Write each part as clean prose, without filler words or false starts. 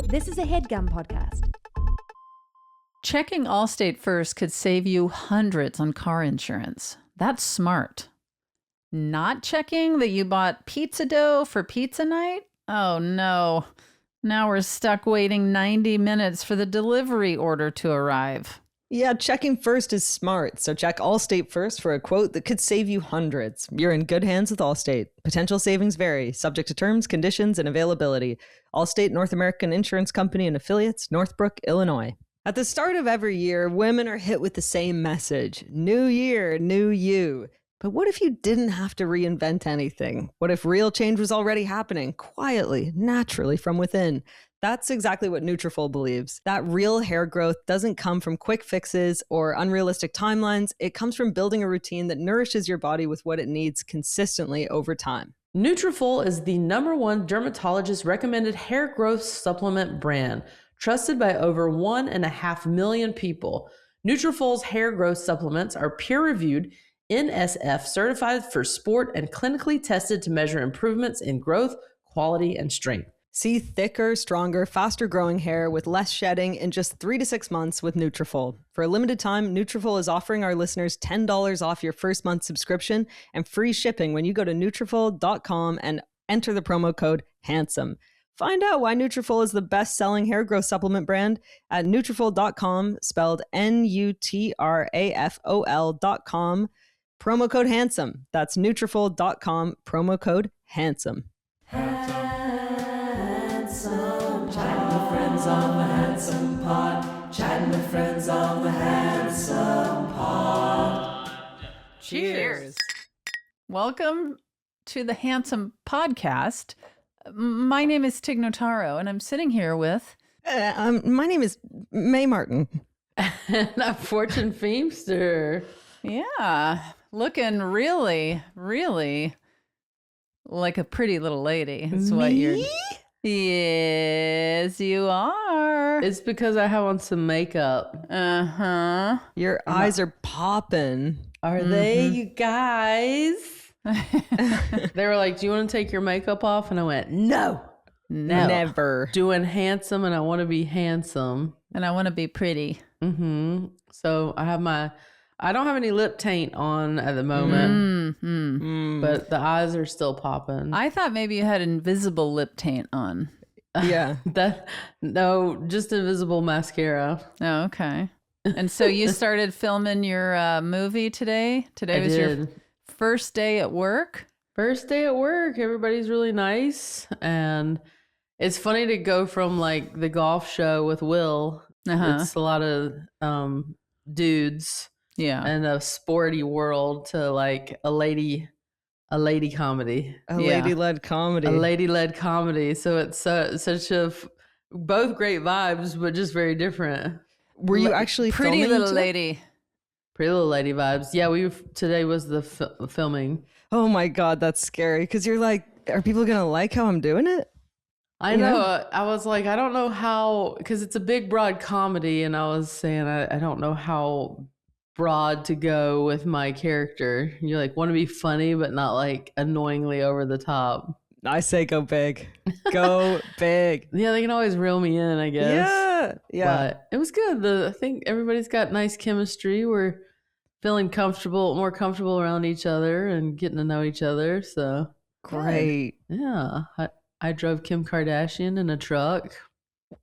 This is a HeadGum podcast. Checking Allstate first could save you hundreds on car insurance. That's smart. Not checking that you bought pizza dough for pizza night? Oh no. Now we're stuck waiting 90 minutes for the delivery order to arrive. Yeah, checking first is smart. So check Allstate first for a quote that could save you hundreds. You're in good hands with Allstate. Potential savings vary, subject to terms, conditions, and availability. Allstate North American Insurance Company and affiliates, Northbrook, Illinois. At the start of every year, women are hit with the same message. New year, new you. But what if you didn't have to reinvent anything? What if real change was already happening, quietly, naturally from within? That's exactly what Nutrafol believes. That real hair growth doesn't come from quick fixes or unrealistic timelines. It comes from building a routine that nourishes your body with what it needs consistently over time. Nutrafol is the #1 dermatologist recommended hair growth supplement brand, trusted by over 1.5 million people. Nutrafol's hair growth supplements are peer-reviewed, NSF certified for sport, and clinically tested to measure improvements in growth, quality, and strength. See thicker, stronger, faster growing hair with less shedding in just 3 to 6 months with Nutrafol. For a limited time, Nutrafol is offering our listeners $10 off your first month subscription and free shipping when you go to Nutrafol.com and enter the promo code HANDSOME. Find out why Nutrafol is the best-selling hair growth supplement brand at Nutrafol.com, spelled Nutrafol.com, promo code HANDSOME. That's Nutrafol.com, promo code HANDSOME. Chatting with friends on the Handsome Pod. Chatting with friends on the Handsome Pod. Cheers. Welcome to the Handsome Podcast. My name is Notaro, and I'm sitting here with... My name is May Martin. And I'm Fortune Feimster. Yeah, looking really, really like a pretty little lady. Is what you're... Yes, you are. It's because I have on some makeup. Uh-huh. Your eyes are popping. Are they, you guys? They were like, do you want to take your makeup off? And I went, no. Never. Doing handsome, and I want to be handsome. And I want to be pretty. Mm-hmm. So I don't have any lip taint on at the moment, but the eyes are still popping. I thought maybe you had invisible lip taint on. Yeah. No, just invisible mascara. Oh, okay. And so you started filming your movie today? Today was your first day at work? First day at work. Everybody's really nice. And it's funny to go from like the golf show with Will. It's a lot of dudes. Yeah. And a sporty world to like a lady comedy. A lady-led comedy. A lady-led comedy. So it's such both great vibes, but just very different. Were you actually pretty filming little today? lady? Pretty little lady vibes. Yeah, today was the filming. Oh my God, that's scary. Because you're like, are people going to like how I'm doing it? I know. I was like, I don't know how, because it's a big, broad comedy. And I was saying, I don't know how broad to go with my character. You like want to be funny, but not like annoyingly over the top. I say go big. Go big. Yeah, they can always reel me in, I guess. Yeah. But it was good. I think everybody's got nice chemistry. We're feeling more comfortable around each other and getting to know each other. So great. Yeah. I drove Kim Kardashian in a truck.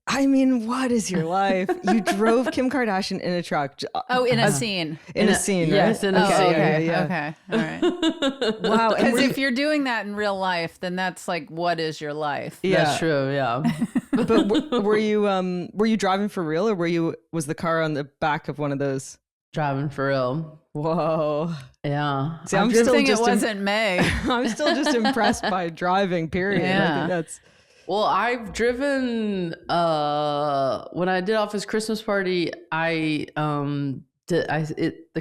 I mean, what is your life? You drove Kim Kardashian in a truck. Oh, in a scene. In a scene, right? Yes, in a scene. Okay, Yeah. okay, all right. Wow. Because if you're doing that in real life, then that's like, what is your life? Yeah. That's true, yeah. But were you driving for real, or was the car on the back of one of those? Driving for real. Whoa. Yeah. See, I'm still just just it wasn't May. I'm still just impressed by driving, period. Yeah. I think that's... Well, I've driven when I did Office Christmas Party, the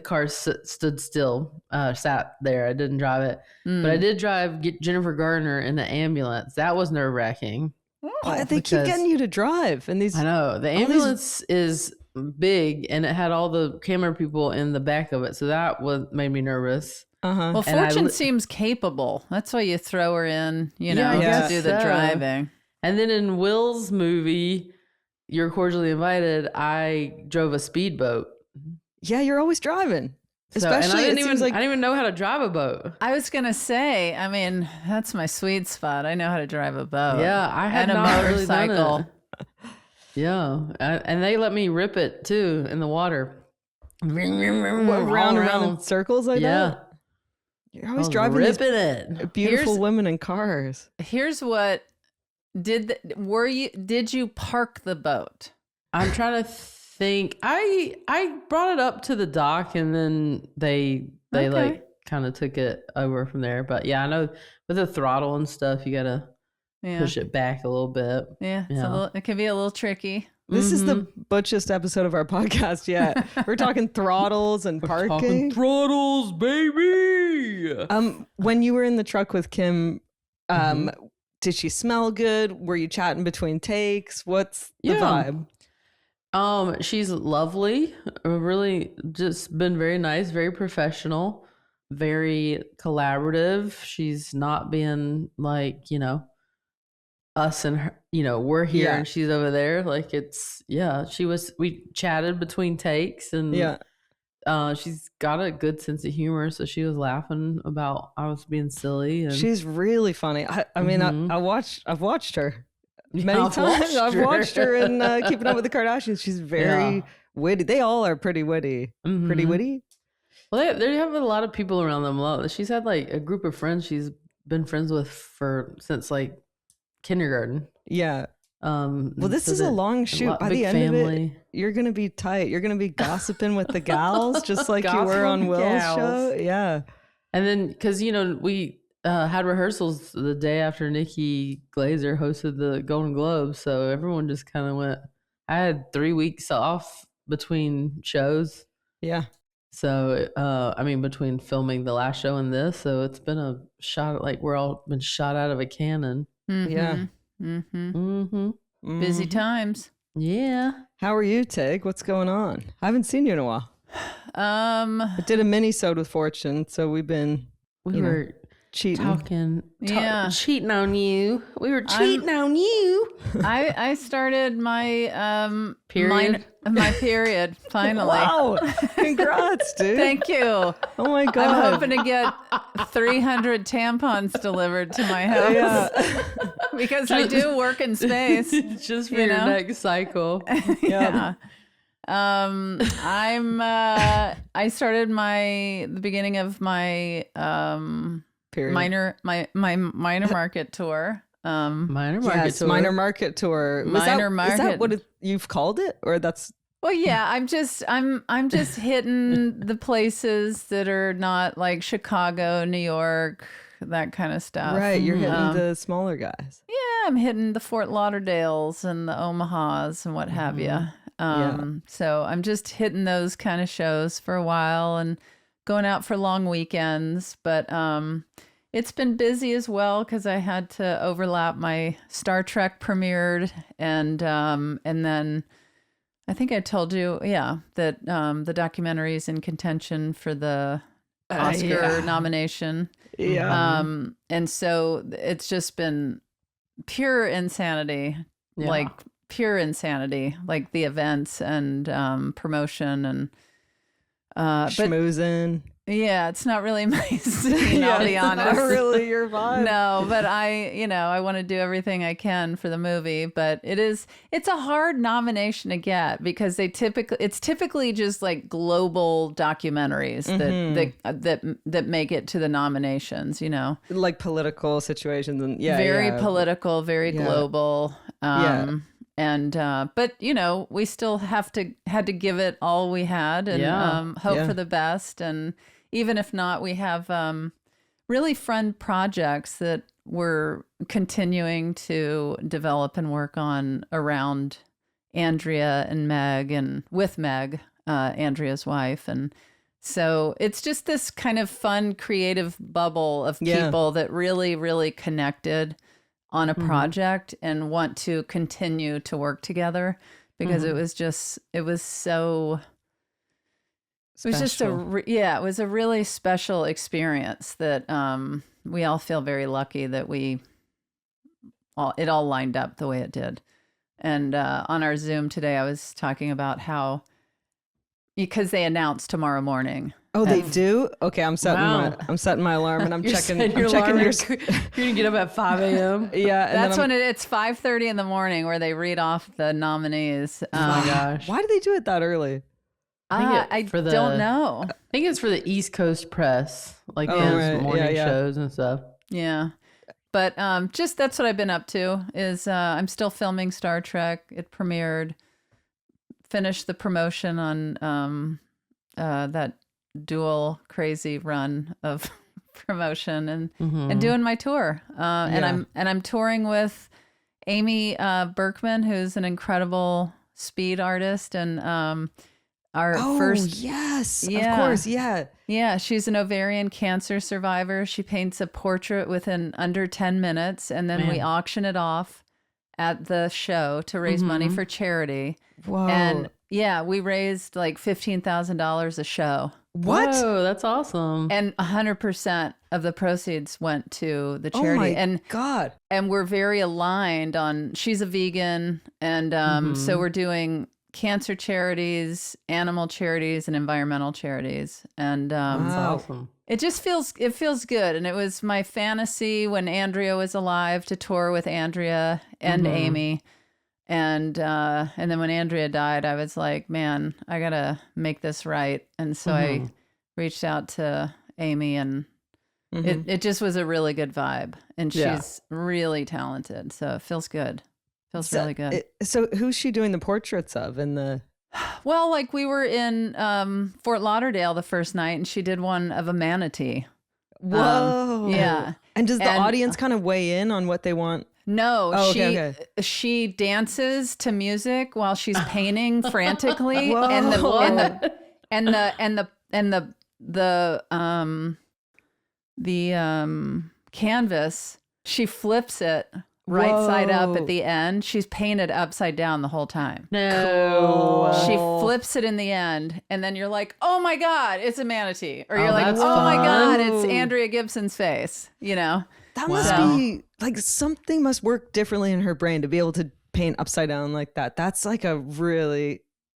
car stood still, sat there. I didn't drive it, but I did drive Jennifer Garner in the ambulance. That was nerve-wracking. They keep getting you to drive, and these... I know the ambulance is big, and it had all the camera people in the back of it, so that made me nervous. Uh-huh. Well, Fortune seems capable. That's why you throw her in, to do the driving. And then in Will's movie, You're Cordially Invited, I drove a speedboat. Yeah, you're always driving. So, and Especially, I it didn't seems like even know how to drive a boat. I was going to say, I mean, that's my sweet spot. I know how to drive a boat. Yeah, I had and a not really done motorcycle. it. Yeah, and they let me rip it too in the water. what, All round and round in circles like Yeah, that. You're I always was driving these ripping it. beautiful women in cars. Here's what did you park the boat? I'm trying to think. I brought it up to the dock, and then they Okay. like kind of took it over from there. But yeah, I know with the throttle and stuff, you gotta Yeah. push it back a little bit. Yeah, Yeah. it can be a little tricky. This is the butchest episode of our podcast yet. We're talking throttles and parking. Talking throttles, baby. When you were in the truck with Kim, did she smell good? Were you chatting between takes? What's the vibe? She's lovely. Really just been very nice, very professional, very collaborative. She's not being like, us and her, we're here Yeah. and she's over there. Like we chatted between takes, and she's got a good sense of humor. So she was laughing about I was being silly, and She's really funny. I mean, I've watched her many I've times. watched I've her. watched her in Keeping Up with the Kardashians. She's very witty. They all are pretty witty. Pretty witty. Well, they have a lot of people around them. She's had like a group of friends she's been friends with since like kindergarten. Yeah. Well, this so is a long shoot. By big the end family. of it, you're gonna be tight. You're gonna be gossiping with the gals, just like you were on Will's show. Yeah. And then, because we had rehearsals the day after Nikki Glazer hosted the Golden Globes, so everyone just kind of went. I had 3 weeks off between shows. Yeah. So, between filming the last show and this, so it's been a shot, like we're all been shot out of a cannon. Yeah. Busy times. Yeah. How are you, Tig? What's going on? I haven't seen you in a while. I did a mini-sode with Fortune, so we've been We were cheating. cheating on you. We were cheating on you. I started my Period? my period finally. Wow. Congrats, dude. Thank you. Oh my God. I'm hoping to get 300 tampons delivered to my house Yeah. because I do work in space. Just for your next cycle. Yeah. I started the beginning of my Period. minor market tour. Minor market Yes, tour. minor market tour. Is that what you've called it, or that's? Well, yeah, I'm just hitting the places that are not like Chicago, New York, that kind of stuff. Right, you're hitting the smaller guys. Yeah, I'm hitting the Fort Lauderdales and the Omahas and what have you. So I'm just hitting those kind of shows for a while and going out for long weekends. But it's been busy as well because I had to overlap my Star Trek premiered and then I think I told you, that the documentary is in contention for the Oscar nomination. Yeah. And so it's just been pure insanity, like the events and promotion and schmoozing. Yeah, it's not really my scene, I'll be honest. Not really your vibe. No, but I want to do everything I can for the movie, but it's a hard nomination to get because it's typically just like global documentaries that make it to the nominations, Like political situations and very political, very global. And but we still had to give it all we had and hope for the best. And even if not, we have really fun projects that we're continuing to develop and work on around Andrea and Meg and with Meg, Andrea's wife. And so it's just this kind of fun, creative bubble of people that really, really connected on a project and want to continue to work together because it was so special. It was just it was a really special experience that we all feel very lucky that we it all lined up the way it did. And on our Zoom today, I was talking about how, because they announced tomorrow morning. Oh, they do? Okay, I'm setting Wow. my alarm and I'm You're checking. setting your I'm checking alarm. your. You're gonna get up at 5 a.m. Yeah, and That's then when it's 5:30 in the morning where they read off the nominees. Oh my gosh. Why do they do it that early? I don't know. I think it's for the East Coast press, like Oh, those right. morning Yeah. shows and stuff. Yeah. But just that's what I've been up to is I'm still filming Star Trek. It premiered, finished the promotion on that dual crazy run of promotion and doing my tour. And I'm touring with Amy Berkman, who's an incredible speed artist and our first yes, Yeah. of course, yeah. Yeah, she's an ovarian cancer survivor. She paints a portrait within under 10 minutes, and then we auction it off at the show to raise money for charity. Whoa. And yeah, we raised like $15,000 a show. What? Whoa, that's awesome. And 100% of the proceeds went to the Oh charity. my God. And we're very aligned on, she's a vegan. And so we're doing cancer charities, animal charities, and environmental charities. And That's awesome. it just feels good. And it was my fantasy when Andrea was alive to tour with Andrea and Amy. And then when Andrea died, I was like, man, I gotta make this right. And so I reached out to Amy, and it just was a really good vibe. And she's really talented, so it feels good. Feels really good. So who's she doing the portraits of in the? Well, like we were in Fort Lauderdale the first night, and she did one of a manatee. Whoa. Yeah. And does the audience kind of weigh in on what they want? No, Oh, she she dances to music while she's painting frantically, Whoa. and the canvas, she flips it right side up at the end. She's painted upside down the whole time. No. She flips it in the end, and then you're like, "Oh my God, it's a manatee!" Or you're like, that's "Oh my fun. God, it's Andrea Gibson's face." You know. That must be like something must work differently in her brain to be able to paint upside down like that. That's like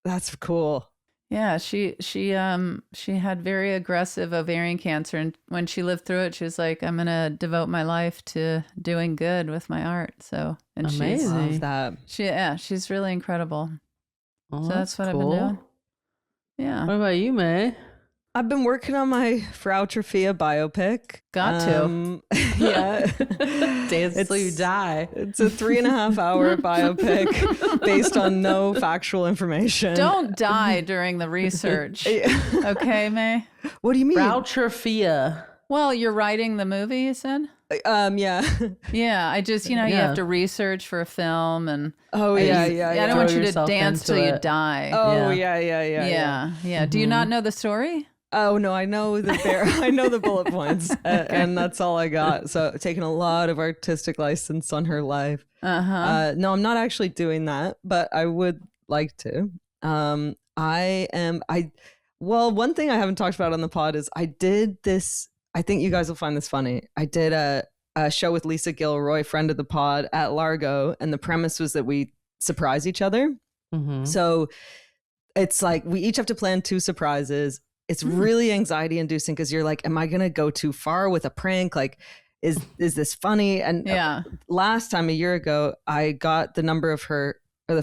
that's cool. Yeah, she had very aggressive ovarian cancer, and when she lived through it, she was like, "I'm gonna devote my life to doing good with my art." So, and Amazing. Love that. she's really incredible. Oh, So that's what I've been doing. Yeah, What about you, May? I've been working on my Frau Trofia biopic. got to. Yeah. Dance till you die. It's a 3.5 hour biopic based on no factual information. Don't die during the research, okay, May? What do you mean? Frautrophia. Well, you're writing the movie, you said. Yeah. Yeah, I just you have to research for a film, and Oh, I don't want Throw you to yourself dance till into you it. die. Oh, Yeah. yeah. Do you not know the story? Oh no, I know I know the bullet points, and that's all I got. So taking a lot of artistic license on her life. No, I'm not actually doing that, but I would like to. Well, one thing I haven't talked about on the pod is I did this. I think you guys will find this funny. I did a show with Lisa Gilroy, friend of the pod, at Largo, and the premise was that we surprise each other. So it's like we each have to plan 2 surprises. It's really anxiety inducing because you're like, am I going to go too far with a prank? Like, is this funny? And last time, a year ago, I got the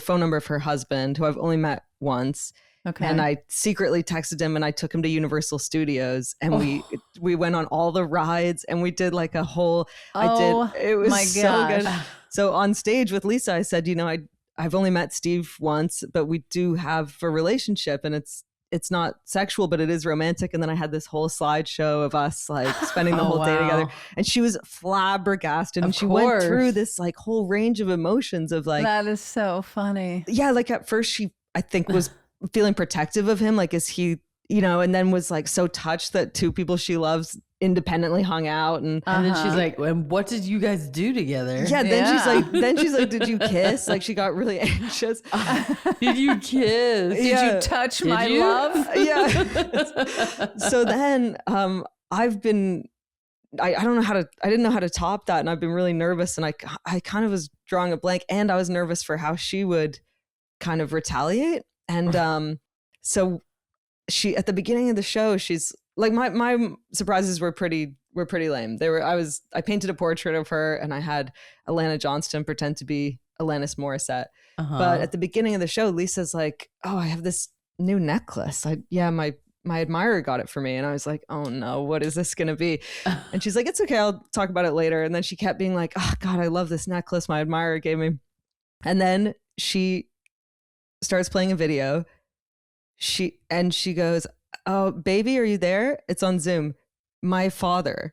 phone number of her husband, who I've only met once. Okay. And I secretly texted him and I took him to Universal Studios and we went on all the rides and we did like a whole, it was my so gosh. good. So on stage with Lisa, I said, I've only met Steve once, but we do have a relationship and it's not sexual, but it is romantic. And then I had this whole slideshow of us like spending the whole day together. And she was flabbergasted. And she went through this like whole range of emotions of like, that is so funny. yeah, like at first she, I think, was feeling protective of him. Like, is he, and then was like so touched that 2 people she loves independently hung out. And then she's like, and what did you guys do together? yeah, then she's like, did you kiss? Like she got really anxious. Did you kiss? Did you touch my love? Yeah. So then I've been I don't know I didn't know how to top that. And I've been really nervous, and I kind of was drawing a blank, and I was nervous for how she would kind of retaliate. And so she, at the beginning of the show, she's like, my surprises were pretty lame. I painted a portrait of her, and I had Alana Johnston pretend to be Alanis Morissette. But at the beginning of the show, Lisa's like, oh, I have this new necklace. My admirer got it for me. And I was like, oh no, what is this going to be? And she's like, it's okay, I'll talk about it later. And then she kept being like, oh God, I love this necklace my admirer gave me. And then she starts playing a video. She goes, oh, baby, are you there? It's on Zoom. My father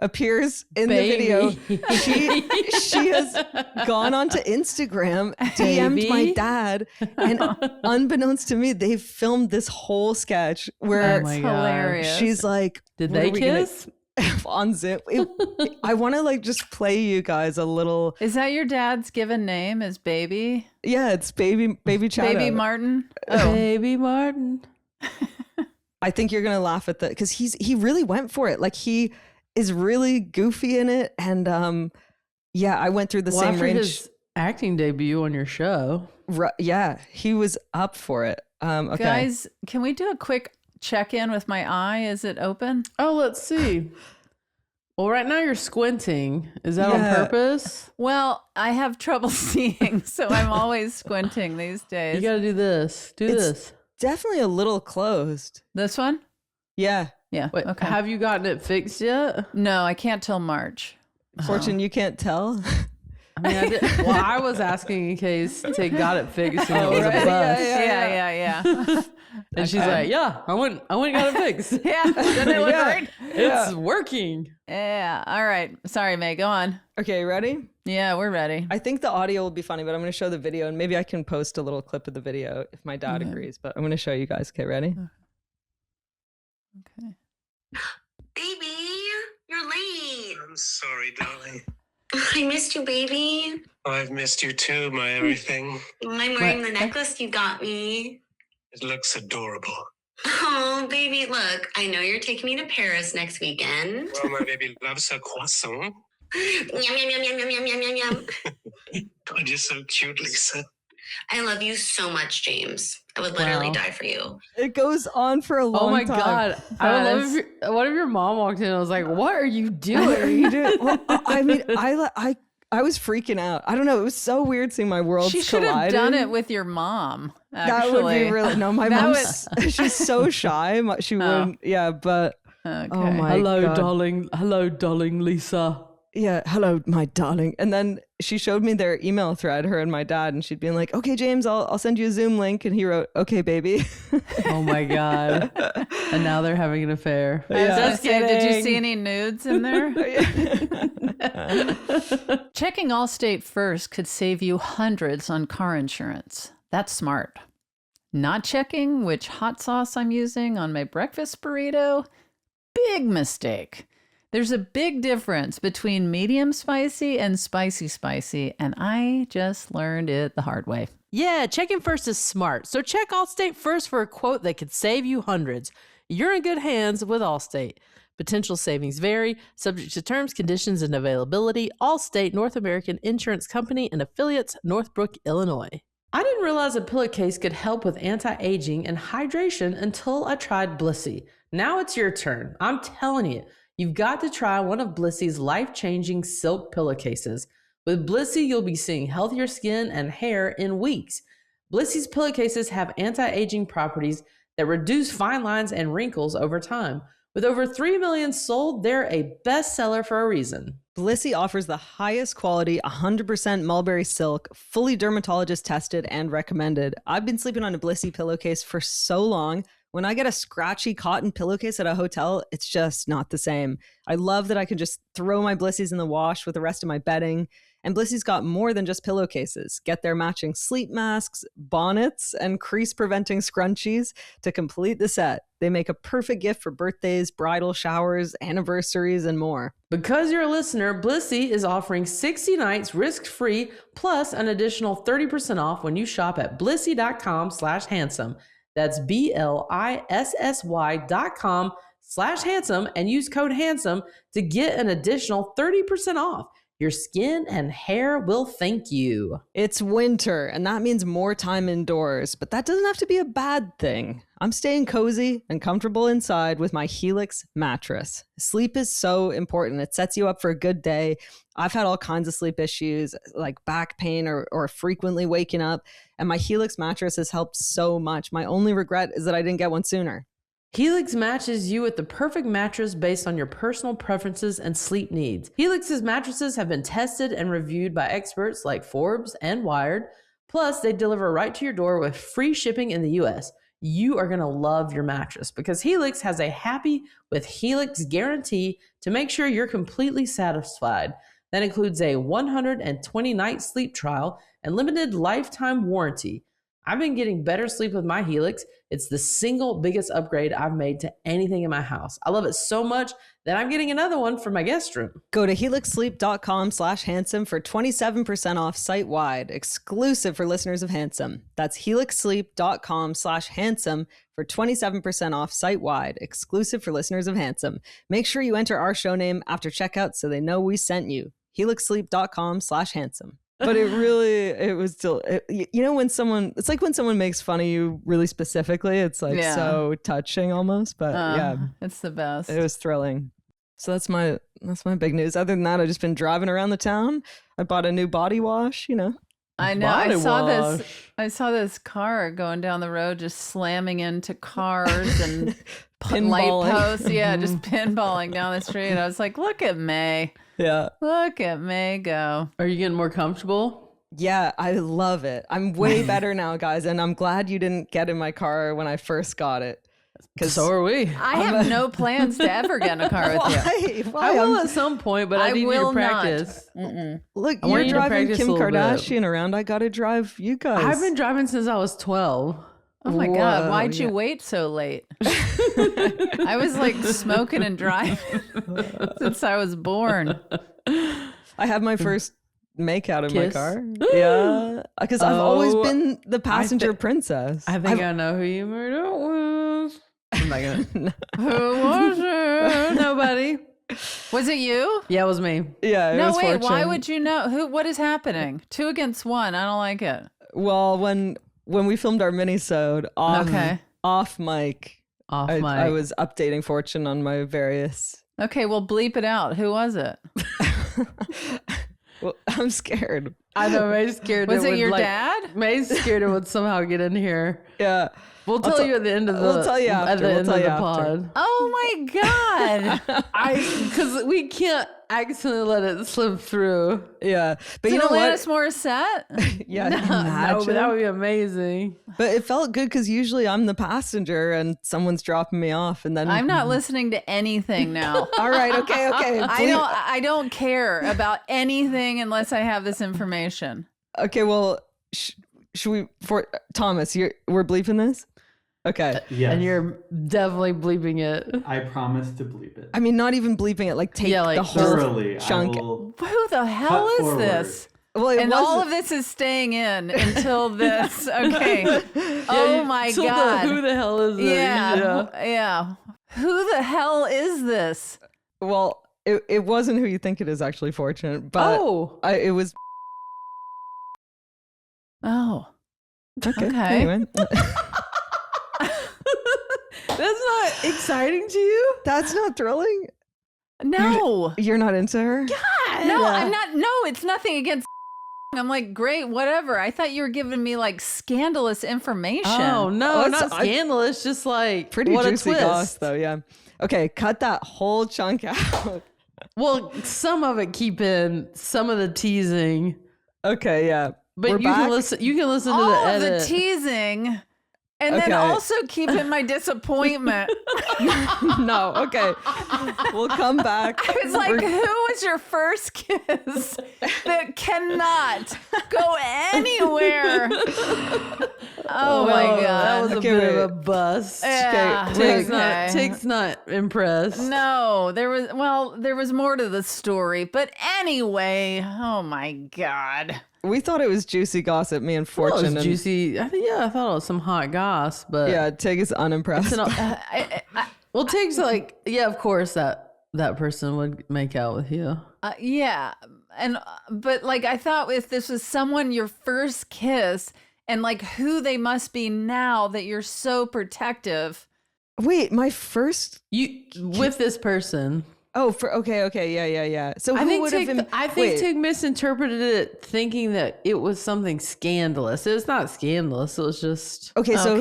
appears in the video. She has gone onto Instagram, DM'd my dad, and unbeknownst to me, they've filmed this whole sketch where hilarious. She's like, did they kiss? On Zoom. I want to like just play you guys a little. Is that your dad's given name? Is Baby? Yeah, it's baby Chad. Baby Martin. Oh. Baby Martin. I think you're gonna laugh at that because he really went for it. Like, he is really goofy in it, and I went through the same after range. His acting debut on your show. Yeah, he was up for it. Okay, Guys, can we do a quick check-in with my eye? Is it open? Oh, let's see. Well, right now you're squinting. Is that on purpose? Well, I have trouble seeing, so I'm always squinting these days. You got to do this. This. Definitely a little closed. This one? Yeah. Yeah. Wait, okay. have you gotten it fixed yet? No, I can't till March. Fortune, you can't tell. I mean, I did. Well, I was asking in case they got it fixed and it was a bust. Yeah. And she's like, "Yeah, I went and got it fixed. Yeah, doesn't it look great? It's working." Yeah. All right. Sorry, May. Go on. Okay, ready? Yeah, we're ready. I think the audio will be funny, but I'm going to show the video, and maybe I can post a little clip of the video if my dad agrees. But I'm going to show you guys. Okay, ready? Okay. Baby, you're late. I'm sorry, darling. I missed you, baby. I've missed you too, my everything. I'm wearing the necklace you got me. It looks adorable. Oh, baby, look, I know you're taking me to Paris next weekend. Well, my baby loves her croissant. Yum, yum, yum, yum, yum, yum, yum, yum, yum. God, you're so cute, Lisa. I love you so much, James. I would literally die for you. It goes on for a long time. Oh my God. I would love what if your mom walked in and was like, "What are you doing?" What are you doing? Well, I mean, I was freaking out. I don't know. It was so weird seeing my worlds She should colliding. have done it with your mom. Actually. That would be really no. My mom's she's so shy. She wouldn't. Yeah, but Okay. oh my Hello, God. darling. Hello, darling Lisa. Yeah, hello, my darling. And then she showed me their email thread, her and my dad, and she'd been like, "Okay, James, I'll send you a Zoom link." And he wrote, "Okay, baby." Oh my God. And now they're having an affair. I was gonna Just say, did you kidding. see any nudes in there? Checking Allstate first could save you hundreds on car insurance. That's smart. Not checking which hot sauce I'm using on my breakfast burrito? Big mistake. There's a big difference between medium spicy and spicy, and I just learned it the hard way. Yeah, checking first is smart. So check Allstate first for a quote that could save you hundreds. You're in good hands with Allstate. Potential savings vary, subject to terms, conditions, and availability. Allstate North American Insurance Company and affiliates, Northbrook, Illinois. I didn't realize a pillowcase could help with anti-aging and hydration until I tried Blissy. Now it's your turn. I'm telling you, you've got to try one of Blissy's life-changing silk pillowcases. With Blissy, you'll be seeing healthier skin and hair in weeks. Blissy's pillowcases have anti-aging properties that reduce fine lines and wrinkles over time. With over 3 million sold, they're a bestseller for a reason. Blissy offers the highest quality, 100% mulberry silk, fully dermatologist tested and recommended. I've been sleeping on a Blissy pillowcase for so long. When I get a scratchy cotton pillowcase at a hotel, it's just not the same. I love that I can just throw my Blissies in the wash with the rest of my bedding. And Blissy's got more than just pillowcases. Get their matching sleep masks, bonnets, and crease-preventing scrunchies to complete the set. They make a perfect gift for birthdays, bridal showers, anniversaries, and more. Because you're a listener, Blissy is offering 60 nights risk-free plus an additional 30% off when you shop at blissy.com/handsome. That's BLISSY.com/handsome helix.com/handsome and use code handsome to get an additional 30% off. Your skin and hair will thank you. It's winter, and that means more time indoors, but that doesn't have to be a bad thing. I'm staying cozy and comfortable inside with my Helix mattress. Sleep is so important. It sets you up for a good day. I've had all kinds of sleep issues like back pain or frequently waking up, and my Helix mattress has helped so much. My only regret is that I didn't get one sooner. Helix matches you with the perfect mattress based on your personal preferences and sleep needs. Helix's mattresses have been tested and reviewed by experts like Forbes and Wired. Plus, they deliver right to your door with free shipping in the US. You are going to love your mattress because Helix has a happy with Helix guarantee to make sure you're completely satisfied. That includes a 120-night sleep trial and limited lifetime warranty. I've been getting better sleep with my Helix. It's the single biggest upgrade I've made to anything in my house. I love it so much that I'm getting another one for my guest room. Go to helixsleep.com/handsome for 27% off site-wide, exclusive for listeners of Handsome. That's helixsleep.com/handsome for 27% off site-wide, exclusive for listeners of Handsome. Make sure you enter our show name after checkout so they know we sent you. helixsleep.com/handsome. But it was still, you know, when someone, it's like when someone makes fun of you really specifically, it's like so touching almost, but yeah. It's the best. It was thrilling. So that's my big news. Other than that, I've just been driving around the town. I bought a new body wash, you know. I know. I saw this car going down the road, just slamming into cars and light posts. Yeah, just pinballing down the street. I was like, look at May. Yeah. Look at May go. Are you getting more comfortable? Yeah, I love it. I'm way better now, guys. And I'm glad you didn't get in my car when I first got it. Because so are we. I have no plans to ever get in a car with you. Why? I will at some point, but I need you to practice. Look, you're driving Kim Kardashian around. I got to drive you guys. I've been driving since I was 12. Oh my God. Why'd you wait so late? I was like smoking and driving since I was born. I had my first make out in my car. Yeah. Because I've always been the passenger princess. I think I know who you made out with. I'm not gonna. Who was it? Nobody. Was it you? Yeah, it was me. Yeah. No, wait. Fortune. Why would you know? What is happening? 2 against 1. I don't like it. Well, when we filmed our mini-sode off mic, I was updating Fortune on my various. Okay, well, bleep it out. Who was it? Well, I'm scared. I know, May's scared. Was it your dad? May's scared it would somehow get in here. Yeah. We'll tell you at the end of the. We'll tell you after. At the end of the pod. Oh my God! Because we can't accidentally let it slip through. Yeah, but you know Alanis Morissette? Yeah, no, but that would be amazing. But it felt good because usually I'm the passenger and someone's dropping me off, and then I'm not listening to anything now. All right, okay. I don't care about anything unless I have this information. Okay, well, should we? For Thomas, we're bleeping this. Okay. Yes. And you're definitely bleeping it. I promise to bleep it. I mean, not even bleeping it. Like take the whole thoroughly, chunk. Who the hell is forward. This? Well, and all of this is staying in until this. Okay. Oh my God. Who the hell is this? Yeah. Who the hell is this? Well, it wasn't who you think it is, actually, Fortunate. But it was. Oh. Okay. Anyway. That's not exciting to you? That's not thrilling? No. You're not into her? God. No, I'm not. No, it's nothing against. I'm like, great, whatever. I thought you were giving me like scandalous information. Oh, no, not scandalous. Just like pretty what juicy a twist. goss, though, yeah. Okay, cut that whole chunk out. Well, some of it keep in, some of the teasing. Okay, yeah. But you can listen to the edit. The teasing. And then also keep in my disappointment. No, okay. We'll come back. I was like, who was your first kiss that cannot go anywhere? Oh my God. That was a bit of a bust. Yeah. Tig's not impressed. No, there was more to the story. But anyway, oh my God. We thought it was juicy gossip, me and Fortune. Well, it was juicy. I thought it was some hot goss, but yeah, Tig is unimpressed. Well, Tig's like, yeah, of course that person would make out with you. Yeah. But like, I thought if this was someone your first kiss and like who they must be now that you're so protective. Wait, my first With this person. Oh, okay, yeah. So who would have been? I think Tig misinterpreted it, thinking that it was something scandalous. It's not scandalous. It was just Okay, so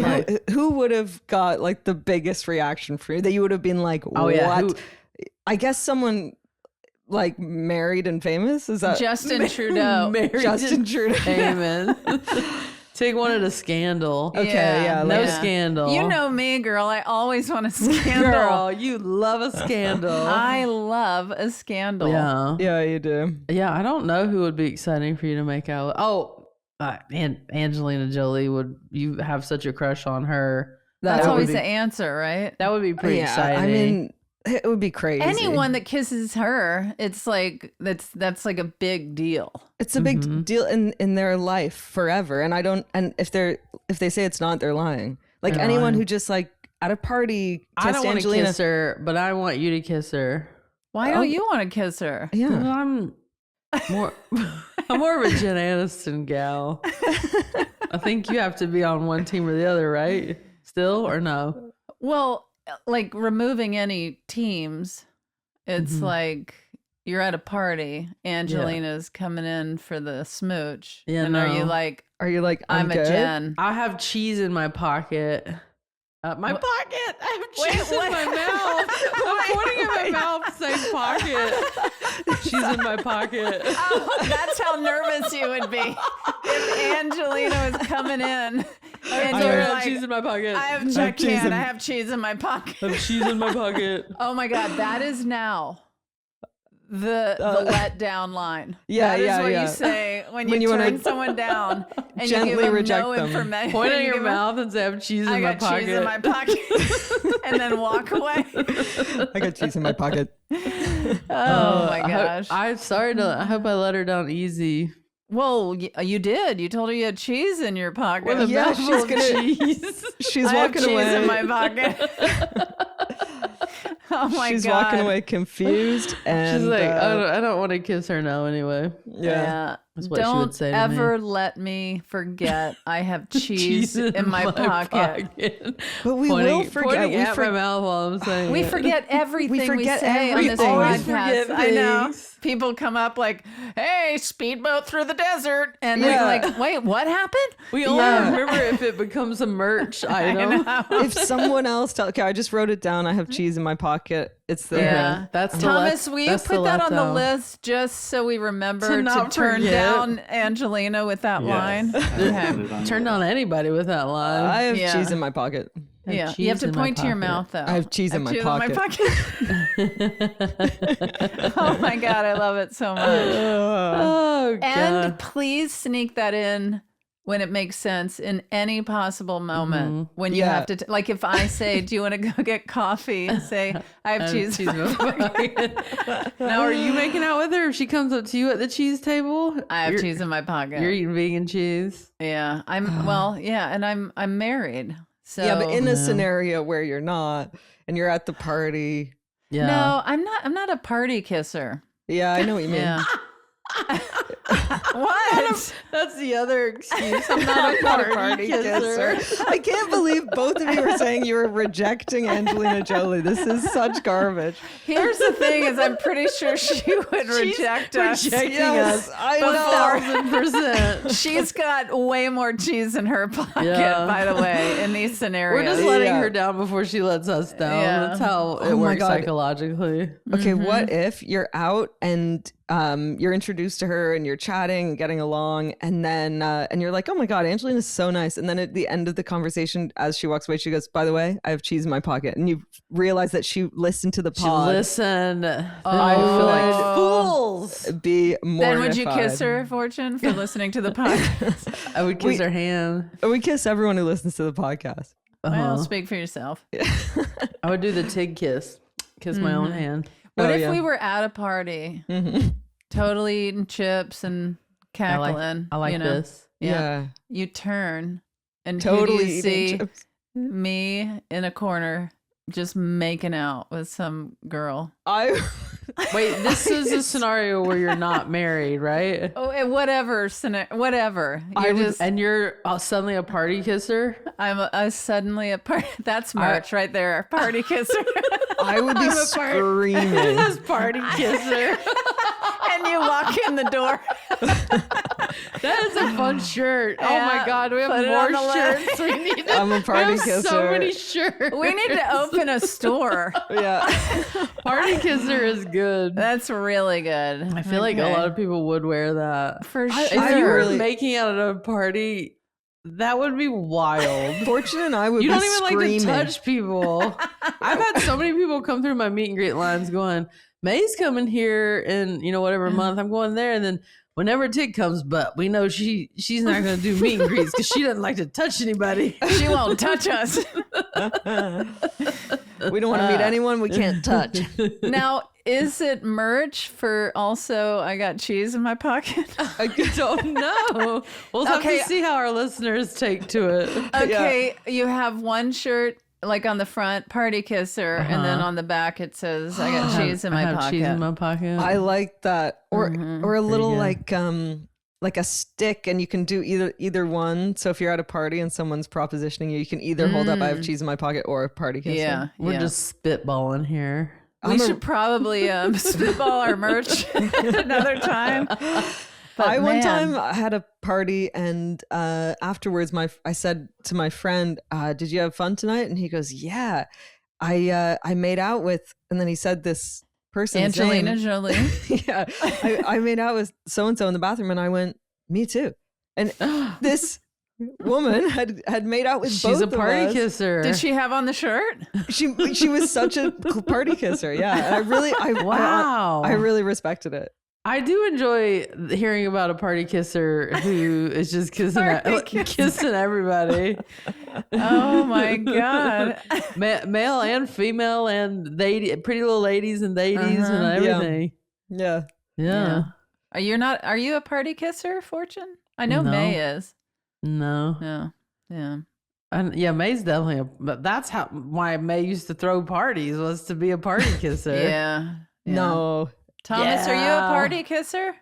who would have got like the biggest reaction for you? That you would have been like, Oh, yeah, what? I guess someone like married and famous. Is that Justin Trudeau? Justin Trudeau? Amen. Tig wanted a scandal. Okay, yeah, no like- scandal. You know me, girl. I always want a scandal. Girl, you love a scandal. I love a scandal. Yeah. Yeah, you do. Yeah, I don't know who would be exciting for you to make out with. Oh, and Angelina Jolie, you have such a crush on her. That's That would always be- the answer, right? That would be pretty exciting. I mean, it would be crazy. Anyone that kisses her, it's like that's like a big deal. It's a big deal in their life forever. And if they say it's not, they're lying. Like They're anyone lying. who just like at a party I kissed don't want to Angelina. kiss her, but I want you to kiss her. Why don't you want to kiss her? Yeah. I'm more of a Jen Aniston gal. I think you have to be on one team or the other, right? Still or no? Well, like removing any teams, it's like you're at a party, Angelina's coming in for the smooch. Yeah, and no. are you like, I'm a good? Jen? I have cheese in my pocket. My pocket. I have cheese in my mouth. I'm pointing in my mouth, saying pocket. Cheese in my pocket. Oh, that's how nervous you would be if Angelina was coming in and I you're have like, cheese in my pocket. I have cheese cheese in- I have cheese in my pocket. I have cheese in my pocket. Oh my God, that is now the let down line. Yeah, that is yeah, what yeah. you say when When you you wanna turn someone down and you gently give them reject no them. information. Point in You your give them, mouth and say, I have cheese I in my got pocket. cheese in my pocket, and then walk away. I got cheese in my pocket. Oh my gosh. I hope I let her down easy. Well, you did. You told her you had cheese in your pocket. With a Yeah, mouthful she's of gonna- cheese. She's I have walking cheese away. in my pocket. Oh my She's God. walking away confused, and She's like, I don't want to kiss her now anyway. yeah. That's what she Don't would say to ever me. let me forget I have cheese in my pocket. But we will forget. Pointing We at my mouth while I'm saying We it. forget everything we forget say on this everything. Always podcast. forget I know. things. People come up like, hey, speedboat through the desert. And Yeah. we're like, wait, what happened? We only Yeah. remember if it becomes a merch item. If someone else okay, I just wrote it down. I have cheese in my pocket. It's there. Yeah. That's the Thomas, let- will you that's the put that on the letdown. list just so we remember to not turn forget. down Angelina with that line? Okay. Turn on anybody with that line. I have Yeah. cheese in my pocket. Yeah. cheese You have to in my point to your pocket. mouth, though. I have cheese in my cheese pocket. Oh my God, I love it so much. Oh, God. And please sneak that in when it makes sense in any possible moment when you Yeah. have to, like if I say, do you want to go get coffee? And say, I have cheese. Cheese in my pocket. Now, are you making out with her if she comes up to you at the cheese table? I have You're- cheese in my pocket. You're eating vegan cheese. Yeah. And I'm married. So Yeah, but in a scenario where you're not and you're at the party. Yeah. no, I'm not a party kisser. Yeah, I know what you mean. Yeah. What? That's the other excuse. I'm not a Not a party kisser. I can't believe both of you are saying you were rejecting Angelina Jolie. This is such garbage. Here's the thing: is I'm pretty sure she would reject us. Rejecting Yes, us. I know. 1,000%. She's got way more cheese in her pocket, Yeah. by the way, in these scenarios. We're just letting Yeah. her down before she lets us down. Yeah. That's how it Oh my works God. psychologically. Okay, Mm-hmm. what if you're out and you're introduced to her and you're chatting and getting along, and then and you're like, oh my God, Angelina's so nice. And then at the end of the conversation, as she walks away, she goes, by the way, I have cheese in my pocket. And you realize that she listened to the She pod. listen. I feel like Oh. fools. Be mortified. Then would you kiss her, Fortune, for listening to the podcast? I would kiss her hand. We kiss everyone who listens to the podcast. Well, speak for yourself. I would do the Tig kiss. Kiss my own hand. What Oh, if yeah. we were at a party, totally eating chips and I like, cackling? I like you know? this. Yeah. You turn and who Totally do you eating see? chips. Me in a corner just making out with some girl. Wait, this is a scenario where you're not married, right? Oh, and whatever. You're suddenly a party kisser? I'm suddenly a party. That's March right there. Party kisser. I would be screaming. This party kisser. And you walk in the door. That is a fun shirt. Oh Yeah, my God, we have put it on more the shirts. We need I'm a party we have kisser. so many shirts. We need to open a store. Yeah. Party kisser is good. That's really good. I feel like a lot of people would wear that. For If sure. you were really- making out at a party, that would be wild. Fortune and I would You be don't even screaming. like to touch people. I've had so many people come through my meet and greet lines going, May's coming here in, whatever month. I'm going there. And then whenever Tig comes, but we know she's not going to do meet and greets because she doesn't like to touch anybody. She won't touch us. We don't want to meet anyone we can't touch. Now, is it merch for also I got cheese in my pocket? I don't know. We'll have Okay. to see how our listeners take to it. Okay, you have one shirt like on the front, party kisser, and then on the back it says I got cheese in I my have pocket. cheese in my pocket. I like that. Or a little good. like a stick, and you can do either one. So if you're at a party and someone's propositioning you, you can either hold up I have cheese in my pocket or a party kisser. Yeah, We're just spitballing here. We should probably spitball our merch another time. But I one man. time had a party, and afterwards, I said to my friend, "Did you have fun tonight?" And he goes, "Yeah, I made out with." And then he said this person's Angelina name. Jolie. Yeah, I made out with so and so in the bathroom, and I went, "Me too." And this woman had made out with She's both a party of us. kisser. Did she have on the shirt? She was such a party kisser. Yeah, and Wow. I really respected it. I do enjoy hearing about a party kisser who is just kissing everybody. Oh my God. Male and female and pretty little ladies and ladies and everything. Yeah. Yeah. Are you a party kisser, Fortune? I know No. May is. No. No. Yeah. And yeah, May's definitely but that's why May used to throw parties, was to be a party kisser. Yeah. No. Thomas, are you a Yeah. party kisser?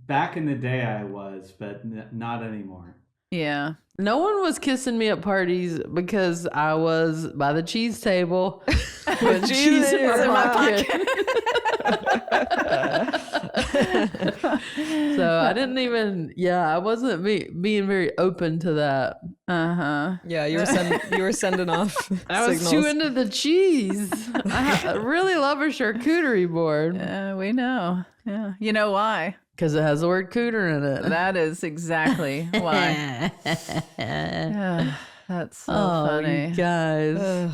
Back in the day, I was, but not anymore. Yeah. No one was kissing me at parties because I was by the cheese table with cheese in my pocket. So I didn't even, I wasn't being very open to that. Uh-huh. Yeah, you were sending off I was signals. too into the cheese. I really love a charcuterie board We know. Yeah. You know why? because it has the word cooter in it. That is exactly why. That's so funny. You guys.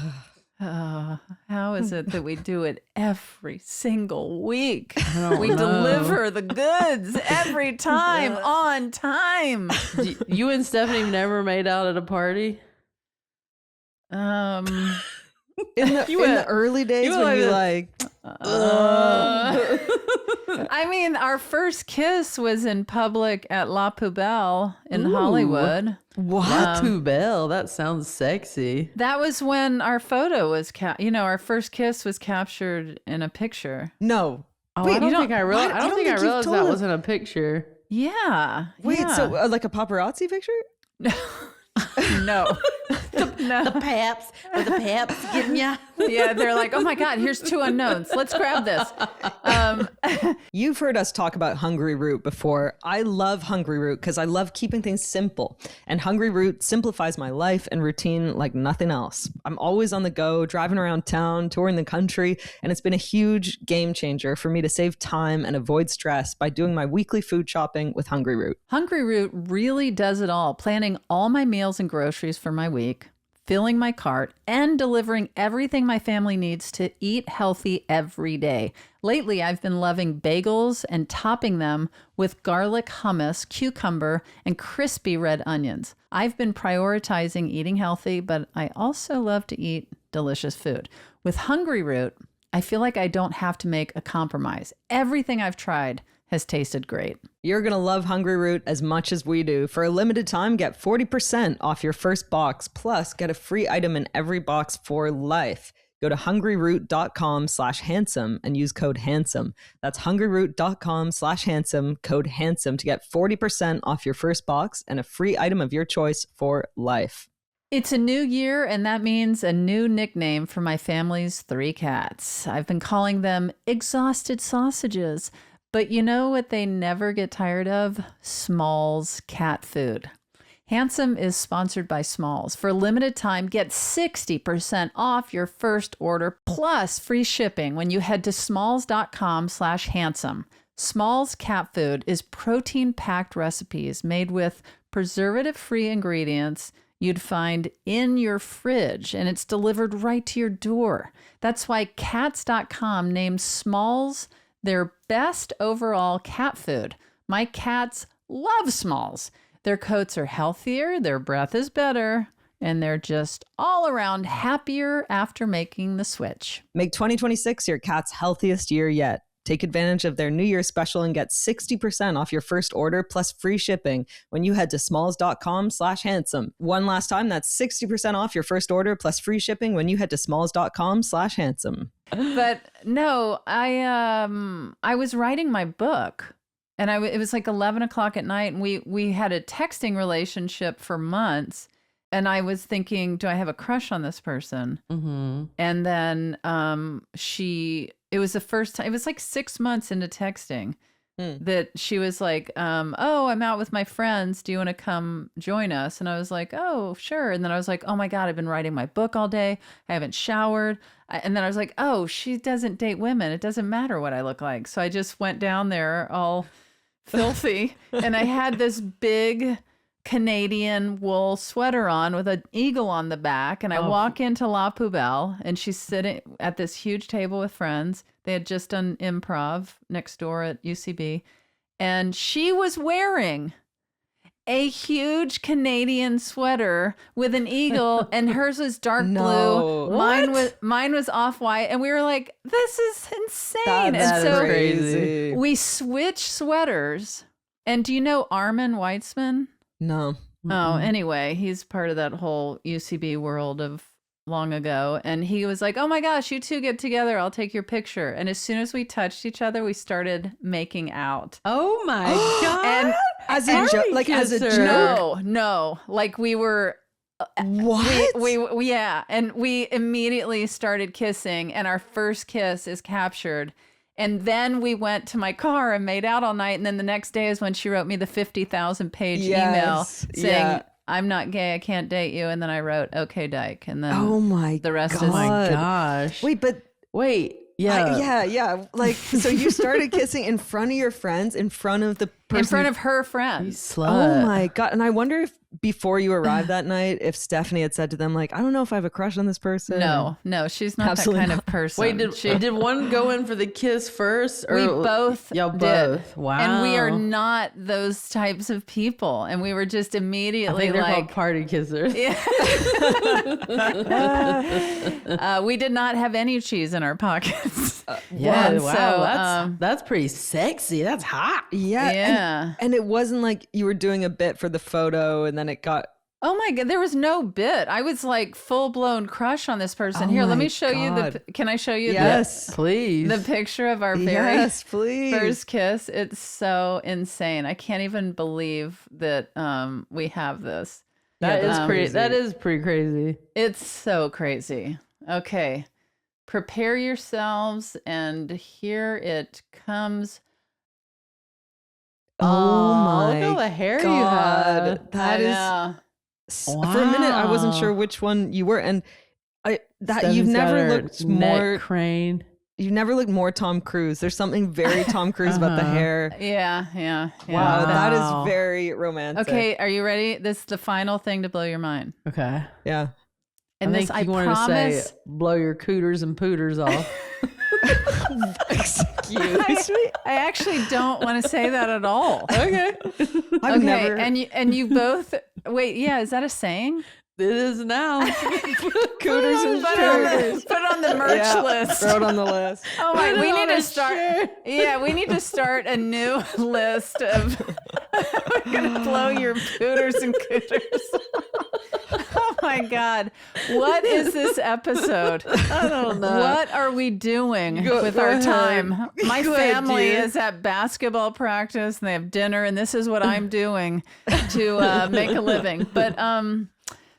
Oh, how is it that we do it every single week? don't We know. deliver the goods every time on time. You and Stephanie never made out at a party? in the early days you when went you like I mean, our first kiss was in public at La Poubelle in Hollywood. La Poubelle, that sounds sexy. That was when our photo was our first kiss was captured in a picture. no. Oh, Wait, I don't you think I realized. what? I don't think I you've realized told that us. was in a picture. Yeah. Wait, yeah. so like a paparazzi picture? No. No. The paps getting ya. Yeah, they're like, oh my God, here's two unknowns. Let's grab this. You've heard us talk about Hungry Root before. I love Hungry Root because I love keeping things simple. And Hungry Root simplifies my life and routine like nothing else. I'm always on the go, driving around town, touring the country, and it's been a huge game changer for me to save time and avoid stress by doing my weekly food shopping with Hungry Root. Hungry Root really does it all, planning all my meals and groceries for my week, filling my cart, and delivering everything my family needs to eat healthy every day. Lately, I've been loving bagels and topping them with garlic hummus, cucumber, and crispy red onions. I've been prioritizing eating healthy, but I also love to eat delicious food. With Hungry Root, I feel like I don't have to make a compromise. Everything I've tried has tasted great. You're going to love Hungry Root as much as we do. For a limited time, get 40% off your first box, plus get a free item in every box for life. Go to hungryroot.com/handsome and use code handsome. That's hungryroot.com/handsome, code handsome to get 40% off your first box and a free item of your choice for life. It's a new year, and that means a new nickname for my family's 3 cats. I've been calling them exhausted sausages, but you know what they never get tired of? Smalls cat food. Handsome is sponsored by Smalls. For a limited time, get 60% off your first order plus free shipping when you head to smalls.com/handsome. Smalls cat food is protein-packed recipes made with preservative-free ingredients you'd find in your fridge, and it's delivered right to your door. That's why Cats.com named Smalls their best overall cat food. My cats love Smalls. Their coats are healthier, their breath is better, and they're just all around happier after making the switch. Make 2026 your cat's healthiest year yet. Take advantage of their New Year special and get 60% off your first order plus free shipping when you head to smalls.com/handsome. One last time, that's 60% off your first order plus free shipping when you head to smalls.com/handsome. But no, I was writing my book, and it was like 11 o'clock at night, and we had a texting relationship for months. And I was thinking, do I have a crush on this person? Mm-hmm. And then it was the first time, it was like 6 months into texting that she was like, oh, I'm out with my friends. Do you want to come join us? And I was like, oh, sure. And then I was like, oh my God, I've been writing my book all day. I haven't showered. And then I was like, oh, she doesn't date women. It doesn't matter what I look like. So I just went down there all filthy. And I had this big Canadian wool sweater on with an eagle on the back, and I walk into La Poubelle, and she's sitting at this huge table with friends. They had just done improv next door at UCB, and she was wearing a huge Canadian sweater with an eagle, and hers was dark blue. Mine was off-white, and we were like, "This is insane!" That's and so crazy. we switched sweaters. And do you know Armin Weitzman? No. Oh, anyway, he's part of that whole UCB world of long ago. And he was like, oh my gosh, you two get together. I'll take your picture. And as soon as we touched each other, we started making out. Oh my God. And As a joke? Like as a joke? No. Like we were... What? We yeah. And we immediately started kissing. And our first kiss is captured. And then we went to my car and made out all night. And then the next day is when she wrote me the 50,000 page email saying, I'm not gay, I can't date you. And then I wrote, okay, Dyke. And then the rest is... Oh my gosh. Wait. Yeah. Yeah. Like, so you started kissing in front of your friends, in front of the person. In front of her friends. Slut. Oh my God. And I wonder if before you arrived that night, if Stephanie had said to them, like, I don't know if I have a crush on this person. No, she's not Absolutely that kind not. of person. Wait, did one go in for the kiss first? Or we both y'all did. both. Wow. And we are not those types of people. And we were just immediately I think they're like... called party kissers. we did not have any cheese in our pockets. Yeah, And wow. so, that's pretty sexy. That's hot. Yeah. Yeah. And it wasn't like you were doing a bit for the photo and then it got... Oh my God, there was no bit. I was like full-blown crush on this person. Oh Here, let my me show you God. can I show you Yes. Please. the picture of our very Yes, please. first kiss? It's so insane. I can't even believe that we have this. That is crazy. That is pretty crazy. It's so crazy. Okay. Prepare yourselves, and here it comes. Oh my Look at all the hair you God. have. That I is... know. For a minute, I wasn't Wow. sure which one you were, and you've Stephanie's got never her looked neck more. crane. You've never looked more Tom Cruise. There's something very Tom Cruise about the hair. Yeah. Wow, that Wow. is very romantic. Okay, are you ready? This is the final thing to blow your mind. Okay. Yeah. And I this, think I you wanted promise. to say, blow your cooters and pooters off. Excuse me. I actually don't want to say that at all. Okay. I've Okay, never. and you both wait. Yeah, is that a saying? It is now. Cooters and Put shooters. it on the merch list. Throw it on the list. Oh my! Put it We need on to a start. shirt. Yeah, we need to start a new list of. We're gonna blow your pooters and cooters. Oh my God. What is this episode? I don't know. What are we doing with go our ahead. time? My Go ahead, family dear. is at basketball practice and they have dinner, and this is what I'm doing to make a living. But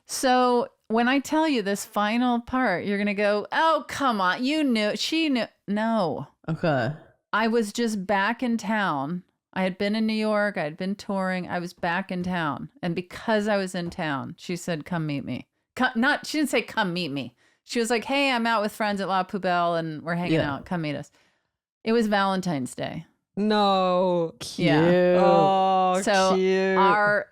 so when I tell you this final part, you're going to go, oh, come on. You knew. She knew. No. Okay. I was just back in town. I had been in New York. I had been touring. I was back in town. And because I was in town, she said, come meet me. She didn't say, come meet me. She was like, hey, I'm out with friends at La Poubelle and we're hanging out. Come meet us. It was Valentine's Day. No. Cute. Yeah. Oh, So cute. our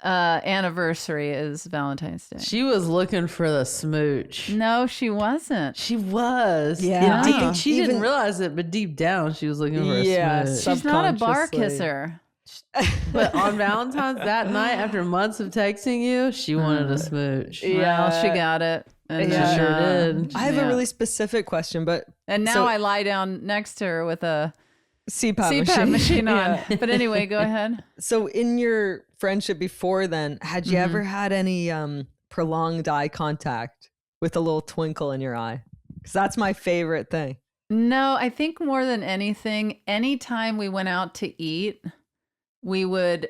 anniversary is Valentine's Day. She was looking for the smooch. No, she wasn't. She was. Yeah. Deep, I think she didn't even- realize it, but deep down, she was looking for a Yeah, smooch. She's not a bar subconsciously. kisser. But on Valentine's that night, after months of texting you, she wanted a smooch. Well, she got it. And Yeah. She sure did. I have yeah. a really specific question, but And now so- I lie down next to her with a CPAP, CPAP machine on. Yeah. But anyway, go ahead. So in your friendship before then, had you ever had any prolonged eye contact with a little twinkle in your eye? Because that's my favorite thing. No, I think more than anything, anytime we went out to eat, we would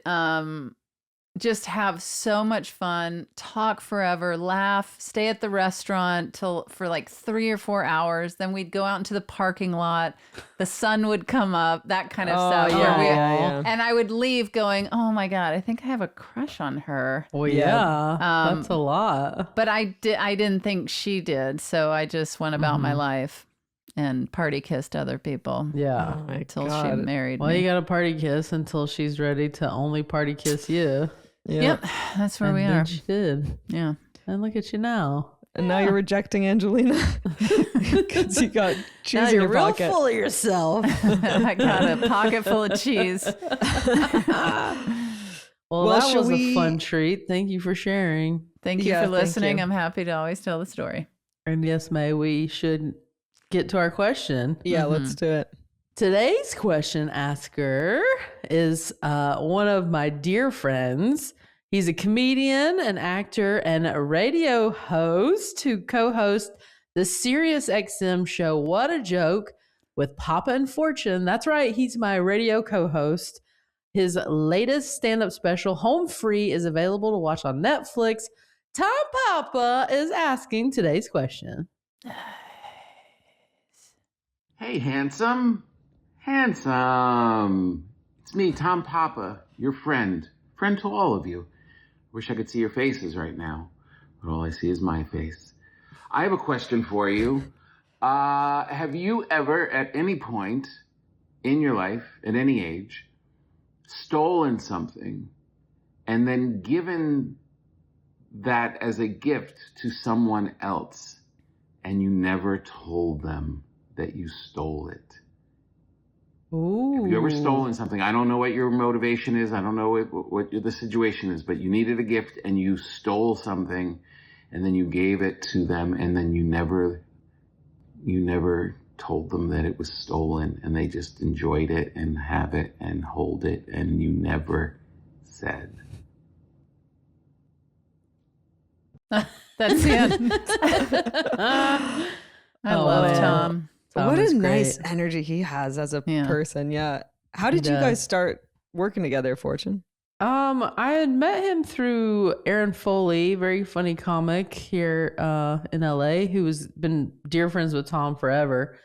just have so much fun, talk forever, laugh, stay at the restaurant for like 3 or 4 hours. Then we'd go out into the parking lot. The sun would come up, that kind of stuff. yeah, where yeah. And I would leave going, oh my God, I think I have a crush on her. Well, yeah, that's a lot. But I didn't think she did. So I just went about my life and party kissed other people Yeah. Oh my until she God. married Well, me. you got to party kiss until she's ready to only party kiss you. Yeah. Yep, that's where And we then are. she did. Yeah. And look at you now. And now you're rejecting Angelina because you got cheese Now in you're your real pocket. full of yourself. I got a pocket full of cheese. Well, Well, that should was a we- fun treat. Thank you for sharing. Thank you Yeah, for thank listening. you. I'm happy to always tell the story. And yes, May, we should get to our question. Yeah, let's do it. Today's question asker is one of my dear friends. He's a comedian, an actor, and a radio host who co-hosts the Sirius XM show What a Joke with Papa and Fortune. That's right, he's my radio co-host. His latest stand-up special, Home Free, is available to watch on Netflix. Tom Papa is asking today's question. Hey, handsome. Handsome. It's me, Tom Papa, your friend. Friend to all of you. Wish I could see your faces right now, but all I see is my face. I have a question for you. Have you ever, at any point in your life, at any age, stolen something and then given that as a gift to someone else and you never told them that you stole it? Ooh. Have you ever stolen something? I don't know what your motivation is. I don't know what the situation is, but you needed a gift and you stole something and then you gave it to them and then you never told them that it was stolen and they just enjoyed it and have it and hold it and you never said. That's the end. I Oh, love man. Tom. Tom what is a nice great. energy he has as a Yeah. person. Yeah. How He did you does. guys start working together, Fortune? I had met him through Aaron Foley, very funny comic here in LA, who has been dear friends with Tom forever.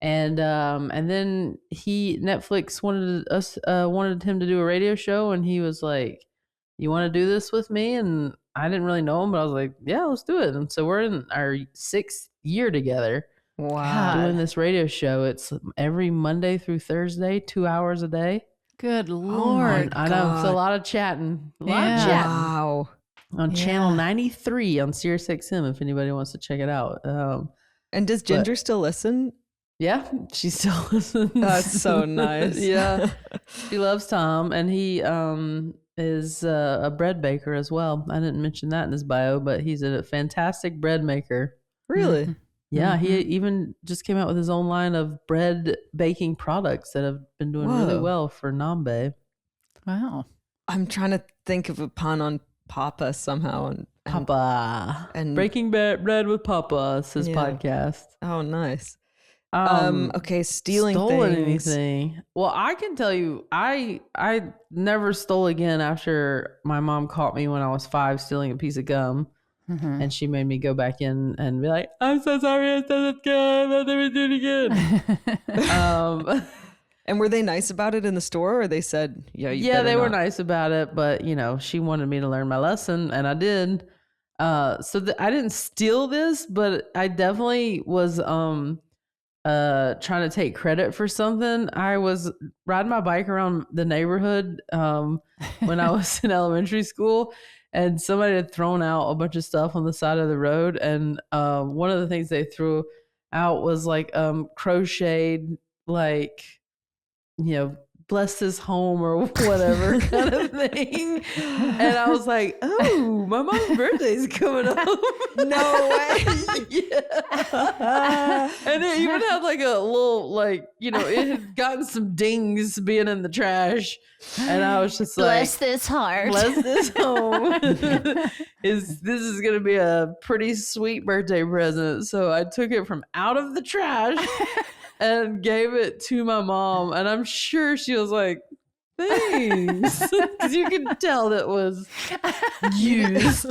And then Netflix wanted him to do a radio show, and he was like, "You want to do this with me?" And I didn't really know him, but I was like, "Yeah, let's do it." And so we're in our 6th year together Wow. doing this radio show. It's every Monday through Thursday, 2 hours a day. Good my Lord. I know it's a God. lot of chatting. A lot Yeah. of chatting. Wow. On Yeah. channel 93 on Sirius XM if anybody wants to check it out. And does Ginger still listen? Yeah, she still listens. That's so nice. Yeah, she loves Tom, and he is a bread baker as well. I didn't mention that in his bio, but he's a fantastic bread maker. Really? Yeah, he even just came out with his own line of bread baking products that have been doing really Whoa. well for Nambe. Wow. I'm trying to think of a pun on Papa somehow. Papa. and- Breaking Bread with Papa is his podcast. Oh, nice. Um, Okay, stealing stolen things. anything. Well, I can tell you, I never stole again after my mom caught me when I was 5 stealing a piece of gum. Mhm. And she made me go back in and be like, I'm so sorry I stole that gum. I'll never do it again. And were they nice about it in the store, or they said, yeah, they were nice about it, but she wanted me to learn my lesson, and I did. So I didn't steal this, but I definitely was trying to take credit for something. I was riding my bike around the neighborhood when I was in elementary school, and somebody had thrown out a bunch of stuff on the side of the road, and one of the things they threw out was like crocheted, like, bless his home or whatever kind of thing. And I was like, oh, my mom's birthday's coming up. No way. Yeah. And it even had like a little, like, it had gotten some dings being in the trash. And I was just Bless like, this heart. bless this home. This is going to be a pretty sweet birthday present. So I took it from out of the trash and gave it to my mom, and I'm sure she was like, thanks, because you could tell that was used.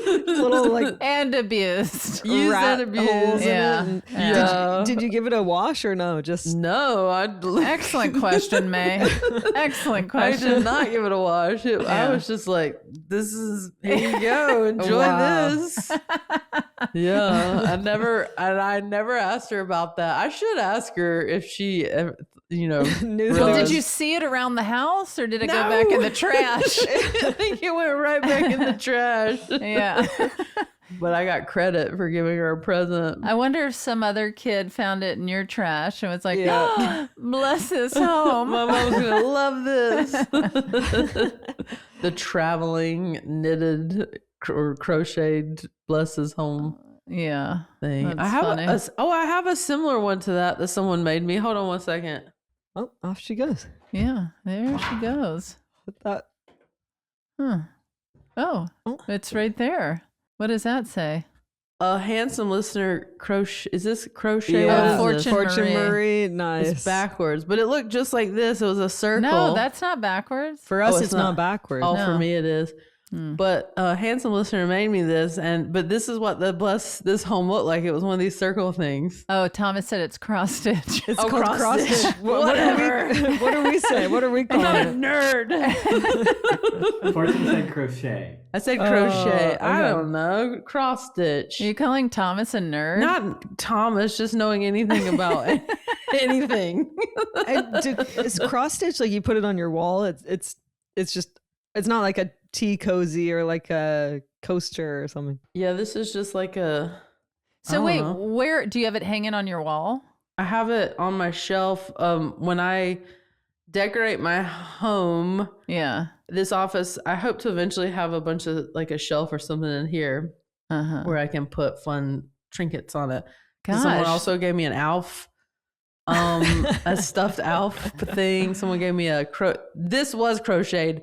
Little like and abused. Used rat and abused. holes in Yeah. it. And- Yeah. Did you give it a wash or no? Just No, Excellent question, May. Excellent I question. did not give it a wash. I Yeah. was just like, this is, here you go, enjoy Wow. this. Yeah, I never asked her about that. I should ask her if she, knew Well, that did it you was- see it around the house, or did it go No. back in the trash? I think it went right back in the trash. Yeah. But I got credit for giving her a present. I wonder if some other kid found it in your trash and was like, Yeah. bless his home. My mom's gonna love this. The traveling knitted or crocheted bless his home Yeah. thing. That's I have funny. I have a similar one to that someone made me. Hold on one second. Oh, off she goes. Yeah. There she goes. With that. Huh. Oh, Oh. it's right there. What does that say? A handsome listener crochet. Is this crochet? Yeah. What is this? Fortune Marie. Nice. It's backwards, but it looked just like this. It was a circle. No, that's not backwards. For us, Oh, it's not backwards. Oh, No. for me it is. Hmm. But a handsome listener made me this, but this is what the bless this home looked like. It was one of these circle things. Oh, Thomas said it's cross stitch. It's Oh, called cross cross stitch. stitch. What do we say? What are we I'm calling not a it? nerd. Fortune said crochet. I said crochet. I okay. don't know. Cross stitch. Are you calling Thomas a nerd? Not Thomas, just knowing anything about anything. Is cross stitch like you put it on your wall? It's not like a tea cozy or like a coaster or something. Yeah, this is just like a. I So don't wait, know. where do you have it hanging on your wall? I have it on my shelf. When I decorate my home, Yeah. this office, I hope to eventually have a bunch of like a shelf or something in here Uh-huh. where I can put fun trinkets on it. Gosh. Someone also gave me an Alf, a stuffed Alf thing. Someone gave me this was crocheted,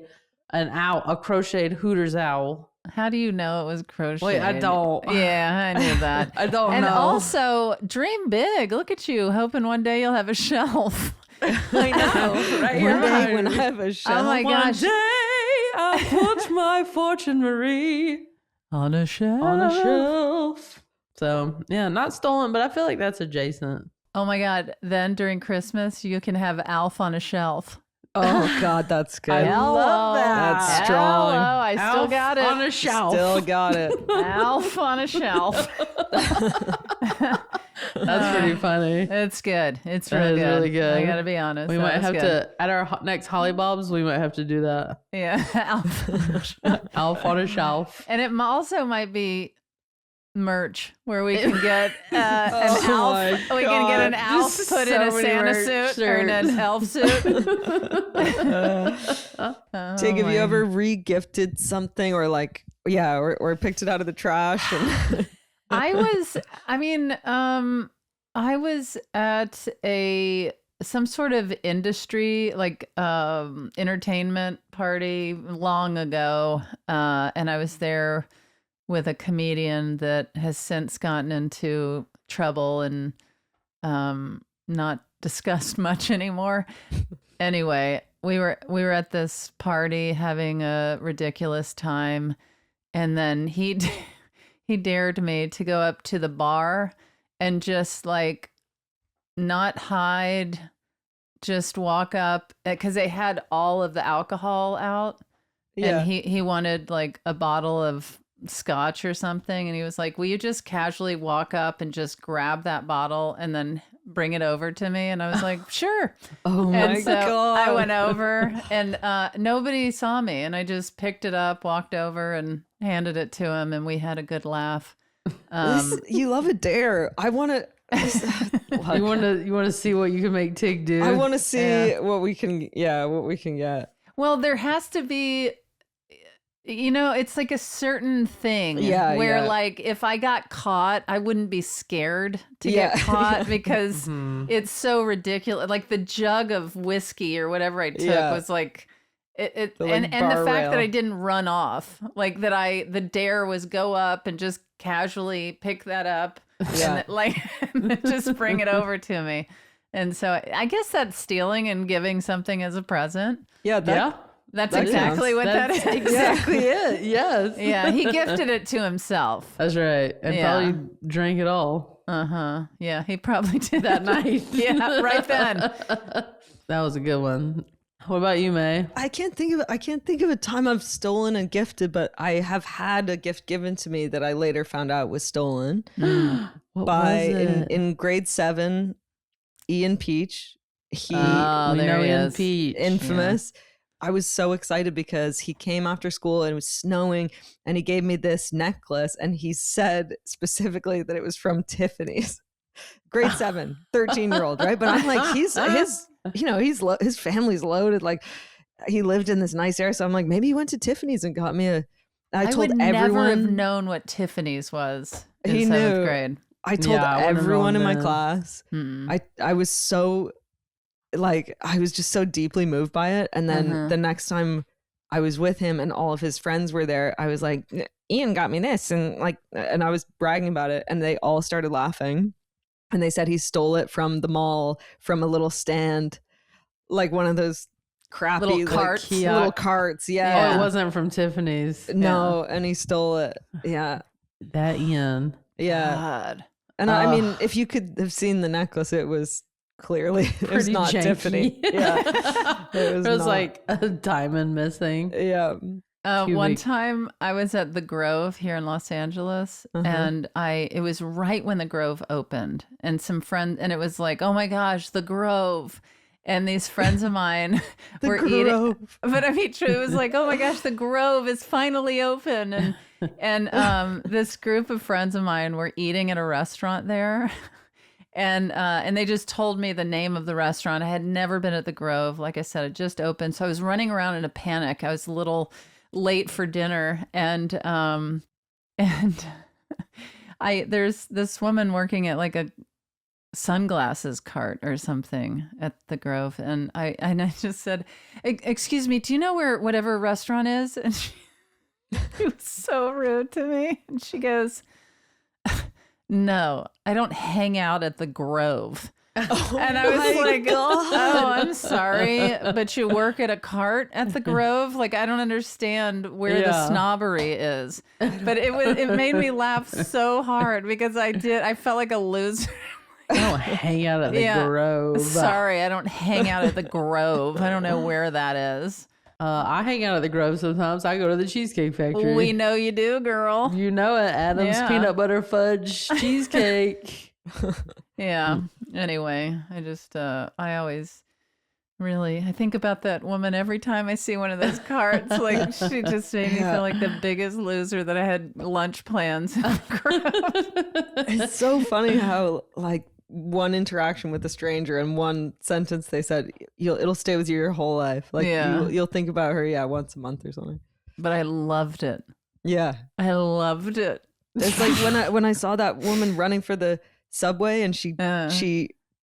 a crocheted Hooters owl. How do you know it was crocheted? Wait, I don't. Yeah, I knew that. I don't and know. also, dream big. Look at you, hoping one day you'll have a shelf. I know, right? One day when I have a shelf. Oh my One gosh. day I'll put my Fortune Marie On a shelf. on a shelf. So yeah, not stolen, but I feel like that's adjacent. Oh my God. Then during Christmas, you can have Alf on a shelf. Oh God, that's good. I love that. That's strong. Hello, I still Alf got it. on a shelf. Still got it. Alf on a shelf. That's pretty funny. It's good. It's That really is good. really good. I gotta be honest. We That might was have good. to at our next Hollybobs. We might have to do that. Yeah, Alf. Alf on a shelf. And it also might be merch where we can get an Oh my Alf. We can get an God. Alf Just put in so a many Santa merch suit or in an shirts. elf suit. Tig, have my- you ever re-gifted something or or picked it out of the trash? And I was at some sort of industry like entertainment party long ago, and I was there with a comedian that has since gotten into trouble and not discussed much anymore. Anyway, we were at this party having a ridiculous time, and then he dared me to go up to the bar and just like not hide, just walk up because they had all of the alcohol out. Yeah. And he wanted like a bottle of scotch or something. And he was like, will you just casually walk up and just grab that bottle and then bring it over to me? And I was like, sure. Oh my And so God. I went over and nobody saw me. And I just picked it up, walked over and handed it to him. And we had a good laugh. You love a dare. I want to. You want to see what you can make Tig do? I want to see what we can get. Well, there has to be, it's like a certain thing where like if I got caught, I wouldn't be scared to get caught because it's so ridiculous. Like the jug of whiskey or whatever I took was like and the fact that I didn't run off, like that the dare was go up and just casually pick that up and and just bring it over to me. And so I guess that's stealing and giving something as a present. That's exactly what that is. Exactly it. Yes. Yeah, he gifted it to himself. That's right. And probably drank it all. Uh-huh. Yeah, he probably did. That night. Yeah, right then. That was a good one. What about you, May? I can't think of a time I've stolen and gifted, but I have had a gift given to me that I later found out was stolen. What was it? In grade 7, Ian Peach. There he is. Peach. Infamous. Yeah. I was so excited because he came after school and it was snowing and he gave me this necklace and he said specifically that it was from Tiffany's. Grade 7, 13-year-old, right? But I'm like, his family's loaded. Like he lived in this nice area. So I'm like, maybe he went to Tiffany's and got me I told would everyone. Never have known what Tiffany's was in he 7th knew. grade. I told everyone in my then. class. I was so I was just so deeply moved by it. And then the next time I was with him and all of his friends were there, I was like, Ian got me this. And I was bragging about it and they all started laughing. And they said he stole it from the mall, from a little stand, like one of those crappy little carts. Little carts. Yeah. Oh, it wasn't from Tiffany's. No. And he stole it. Yeah. That Ian. Yeah. God. And I mean, if you could have seen the necklace, it was clearly it was not janky. Tiffany. Yeah. It was like a diamond missing. Yeah. One time I was at the Grove here in Los Angeles and it was right when the Grove opened and some friends, and it was like, oh my gosh, the Grove. And these friends of mine were eating, but I mean, it was like, oh my gosh, the Grove is finally open. And this group of friends of mine were eating at a restaurant there. And they just told me the name of the restaurant. I had never been at the Grove. Like I said, it just opened. So I was running around in a panic. I was a little late for dinner. And there's this woman working at like a sunglasses cart or something at the Grove. And I just said, excuse me, do you know where whatever restaurant is? And she was so rude to me. And she goes, no, I don't hang out at the Grove. And I was like, oh, I'm sorry, but you work at a cart at the Grove? Like, I don't understand where the snobbery is. But it made me laugh so hard because I felt like a loser. I don't hang out at the Grove. Sorry, I don't hang out at the Grove. I don't know where that is. I hang out at the Grove sometimes. I go to the Cheesecake Factory. We know you do, girl. You know it. Adam's peanut butter fudge cheesecake. Yeah. Anyway, I always I think about that woman every time I see one of those carts. Like she just made me feel like the biggest loser that I had lunch plans. It's so funny how like one interaction with a stranger and one sentence they said it'll stay with you your whole life. Like you'll think about her once a month or something. But I loved it. Yeah, I loved it. It's like when I saw that woman running for the subway and she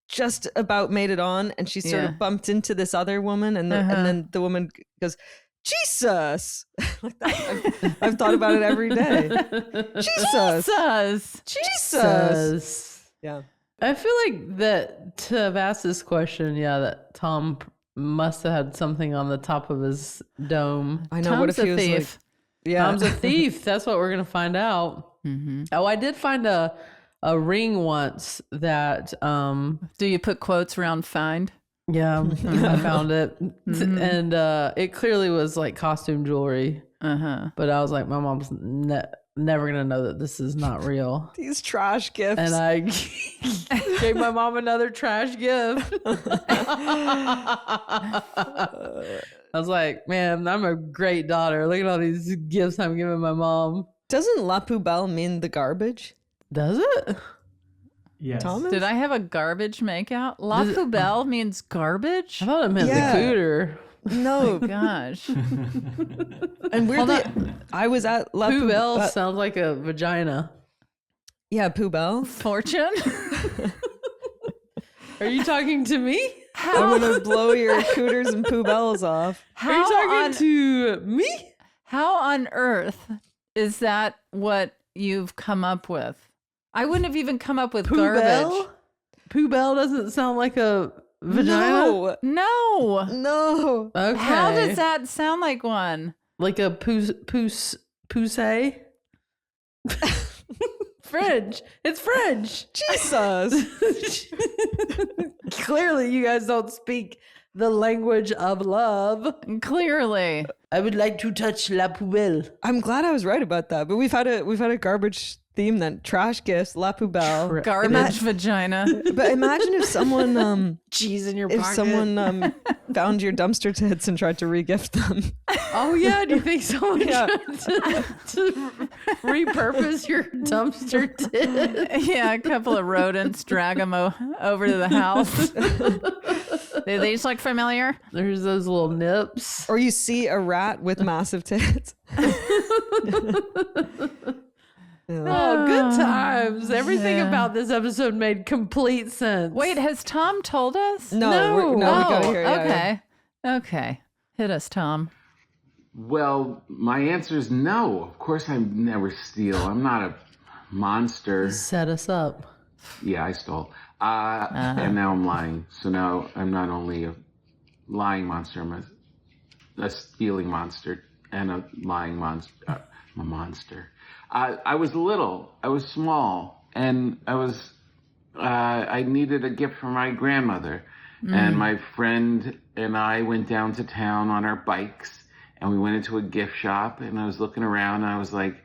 just about made it on and she sort of bumped into this other woman and then the woman goes, Jesus. Like that. I've thought about it every day. Jesus. Jesus. Yeah. I feel like that to have asked this question, that Tom must have had something on the top of his dome. I know. Tom's what if he a was thief. like, yeah. Tom's a thief. That's what we're going to find out. Oh, I did find a ring once that Do you put quotes around find? yeah, I found it. And it clearly was like costume jewelry. But I was like, my mom's never going to know that this is not real. These trash gifts. And I gave my mom another trash gift. I was like, man, I'm a great daughter. Look at all these gifts I'm giving my mom. Doesn't La Poubelle mean the garbage? Does it? Yes. Thomas? Did I have a garbage makeout? La Poubelle means garbage? I thought it meant Yeah. the cooter. No. Gosh. And weirdly, I was at La Poubelle Poubelle. sounds like a vagina. Yeah, Poubelle. Fortune? Are you talking to me? I'm going to blow your cooters and Poubelles off. Are you talking to me? How on earth is that what you've come up with? I wouldn't have even come up with garbage. Poubelle doesn't sound like a vagina? No. No. Okay. How does that sound like one? Like a pousse? French. It's French. Jesus. Clearly, you guys don't speak the language of love. Clearly. I would like to touch la poubelle. I'm glad I was right about that. But we've had a garbage theme then. Trash gifts, La Poubelle. Garbage vagina. But imagine if someone Cheese in your if pocket. someone found your dumpster tits and tried to regift them. Oh yeah, do you think someone Yeah. tried to repurpose your dumpster tit? Yeah, a couple of rodents drag them over to the house. Do these look familiar? There's those little nips. Or you see a rat with massive tits. Oh, good times. Everything about this episode made complete sense. Wait, has Tom told us? No, we gotta hear it. Yeah, Okay. Okay. Hit us, Tom. Well, my answer is no. Of course I never steal. I'm not a monster. Set us up. Yeah, I stole. And now I'm lying. So now I'm not only a lying monster, I'm a stealing monster and a lying monster. I'm a monster. I was little. I was small. And I needed a gift from my grandmother. And my friend and I went down to town on our bikes. And we went into a gift shop. And I was looking around. And I was like,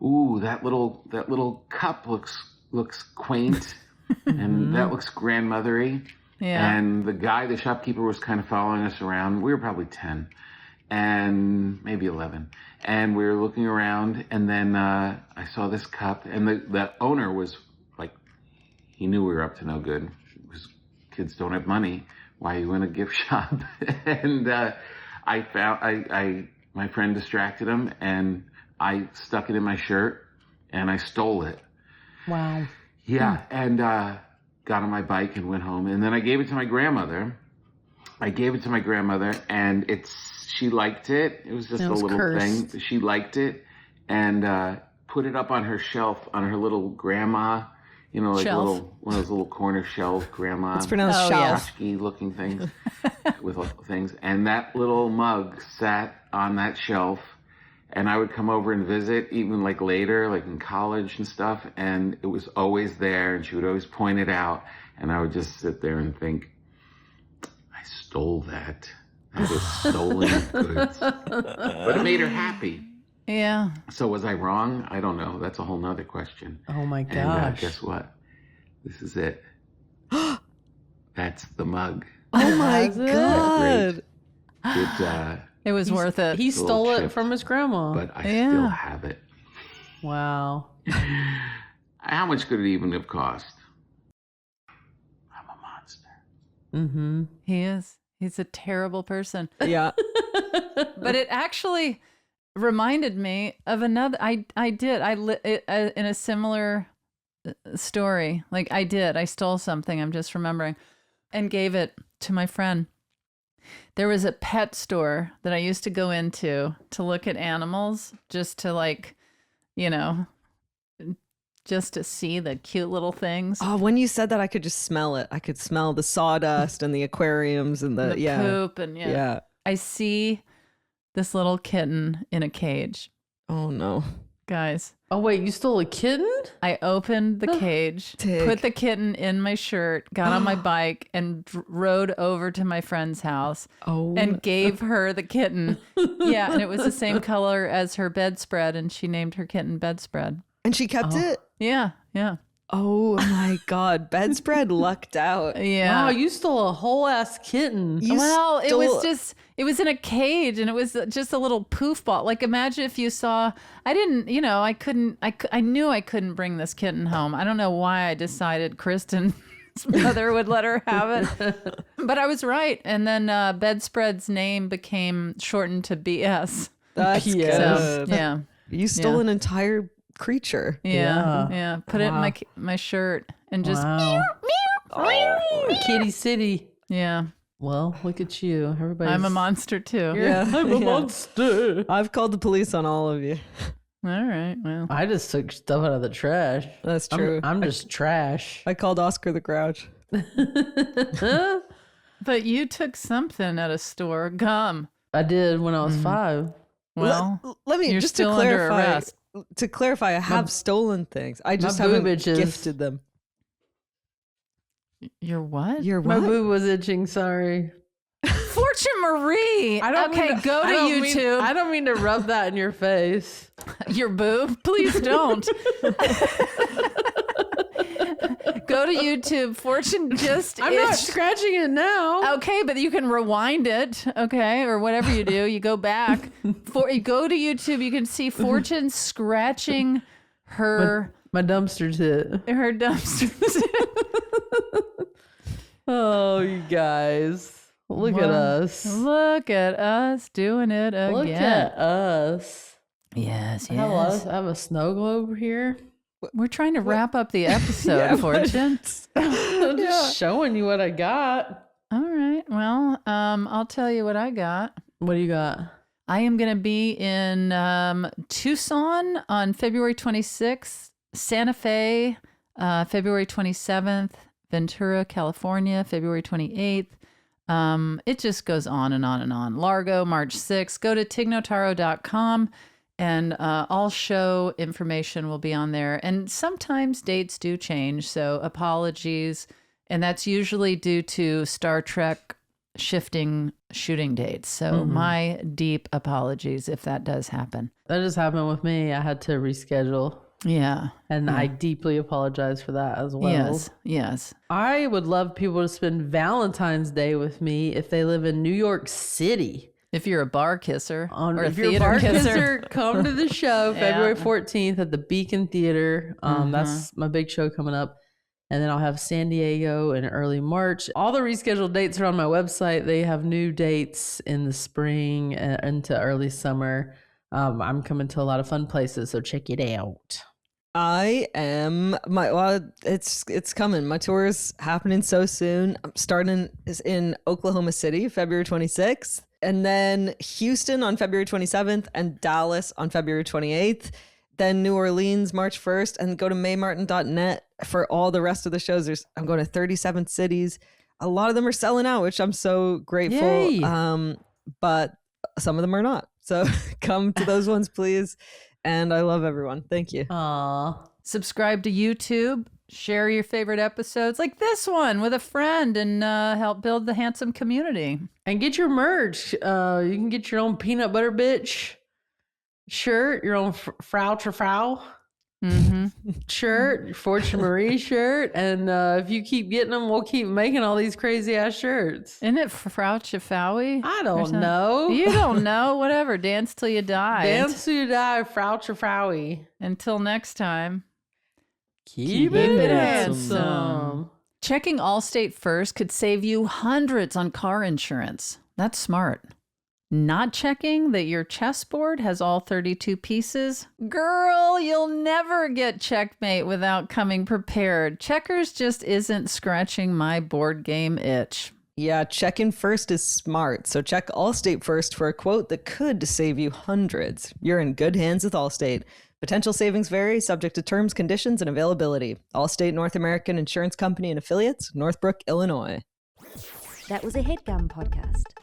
ooh, that little cup looks quaint. And that looks grandmothery. Yeah. And the shopkeeper was kind of following us around. We were probably 10 and maybe 11. And we were looking around, and then I saw this cup, and the owner was like, he knew we were up to no good. Because kids don't have money. Why are you in a gift shop? And my friend distracted him, and I stuck it in my shirt, and I stole it. Wow. Yeah, and got on my bike and went home. And then I gave it to my grandmother. And she liked it. It was just a little cursed. thing. She liked it and put it up on her shelf, on her little grandma, like Shelf. one of those little corner shelf grandma. It's pronounced shelf. Tchotchke looking things with things. And that little mug sat on that shelf. And I would come over and visit, even like later, like in college and stuff. And it was always there. And she would always point it out. And I would just sit there and think, I stole that. That is stolen goods. But it made her happy. Yeah. So was I wrong? I don't know. That's a whole nother question. Oh my And gosh. guess what? This is it. That's the mug. Oh my Has it? God. It was worth it. He little stole it chip. from his grandma. But I Yeah. still have it. Wow. How much could it even have cost? I'm a monster. Mm-hmm. He is. He's a terrible person. Yeah. But it actually reminded me of another. I in a similar story. Like I stole something. I'm just remembering, and gave it to my friend. There was a pet store that I used to go into to look at animals, just to like, you know, just to see the cute little things. Oh, when you said that, I could just smell it. I could smell the sawdust and the aquariums and the poop and yeah. I see this little kitten in a cage. Oh no. Guys. Oh wait, you stole a kitten? I opened the cage, put the kitten in my shirt, got on my bike, and rode over to my friend's house and gave her the kitten. Yeah, and it was the same color as her bedspread, and she named her kitten Bedspread. And she kept it? Yeah. Oh my God. Bedspread lucked out. Yeah. Wow, you stole a whole ass kitten. You it was in a cage, and it was just a little poof ball. Like, imagine if you saw, I knew I couldn't bring this kitten home. I don't know why I decided Kristen's mother would let her have it, but I was right. And then Bedspread's name became shortened to BS. That's good. So, yeah. You stole an entire creature. Yeah. Put it in my shirt and just meow. Kitty City. Yeah. Well, look at you. I'm a monster too. Yeah. I'm a monster. I've called the police on all of you. All right. Well, I just took stuff out of the trash. That's true. I'm just trash. I called Oscar the Grouch. but you took something at a store, gum. I did when I was 5. Well, let me you're just still to clarify. under arrest. To clarify, I have stolen things. I just haven't gifted them. Your what? Your My what? boob was itching. Sorry. Fortune Marie. Go to YouTube. I don't mean to rub that in your face. Your boob? Please don't. Go to YouTube. Fortune just I'm not scratching it now. Okay, but you can rewind it, okay? Or whatever you do. You go back. You go to YouTube, you can see Fortune scratching her... My dumpster tit. Her dumpster tit. Oh, you guys. Look at us. Look at us doing it again. Look at us. Yes. I have a snow globe here. We're trying to wrap up the episode, Fortune. I'm just showing you what I got. All right. Well, I'll tell you what I got. What do you got? I am going to be in Tucson on February 26th, Santa Fe, February 27th, Ventura, California, February 28th. It just goes on and on and on. Largo, March 6th. Go to tignotaro.com. And all show information will be on there. And sometimes dates do change, so apologies. And that's usually due to Star Trek shifting shooting dates. So my deep apologies if that does happen. That just happened with me. I had to reschedule. Yeah. And I deeply apologize for that as well. Yes. I would love people to spend Valentine's Day with me if they live in New York City. If you're a bar kisser or a if you're theater a bar kisser, come to the show February 14th at the Beacon Theater. That's my big show coming up. And then I'll have San Diego in early March. All the rescheduled dates are on my website. They have new dates in the spring and into early summer. I'm coming to a lot of fun places, so check it out. It's coming. My tour is happening so soon. I'm starting is in Oklahoma City, February 26th. And then Houston on February 27th and Dallas on February 28th. Then New Orleans, March 1st, and go to maymartin.net for all the rest of the shows. I'm going to 37 cities. A lot of them are selling out, which I'm so grateful. Yay. But some of them are not. So come to those ones, please. And I love everyone. Thank you. Aww. subscribe to YouTube. Share your favorite episodes like this one with a friend and help build the handsome community. And get your merch. You can get your own peanut butter bitch shirt, your own Frau shirt, your Fortune Marie shirt. And if you keep getting them, we'll keep making all these crazy ass shirts. Isn't it Frau Chafawi? I don't know. You don't know. Whatever. Dance till you die. Dance till you die, Frau Chafawi. Until next time. Keep it handsome. Checking Allstate first could save you hundreds on car insurance. That's smart. Not checking that your chessboard has all 32 pieces? Girl, you'll never get checkmate without coming prepared. Checkers just isn't scratching my board game itch. Yeah, checking first is smart, so check Allstate first for a quote that could save you hundreds. You're in good hands with Allstate. Potential savings vary, subject to terms, conditions, and availability. Allstate North American Insurance Company and Affiliates, Northbrook, Illinois. That was a HeadGum podcast.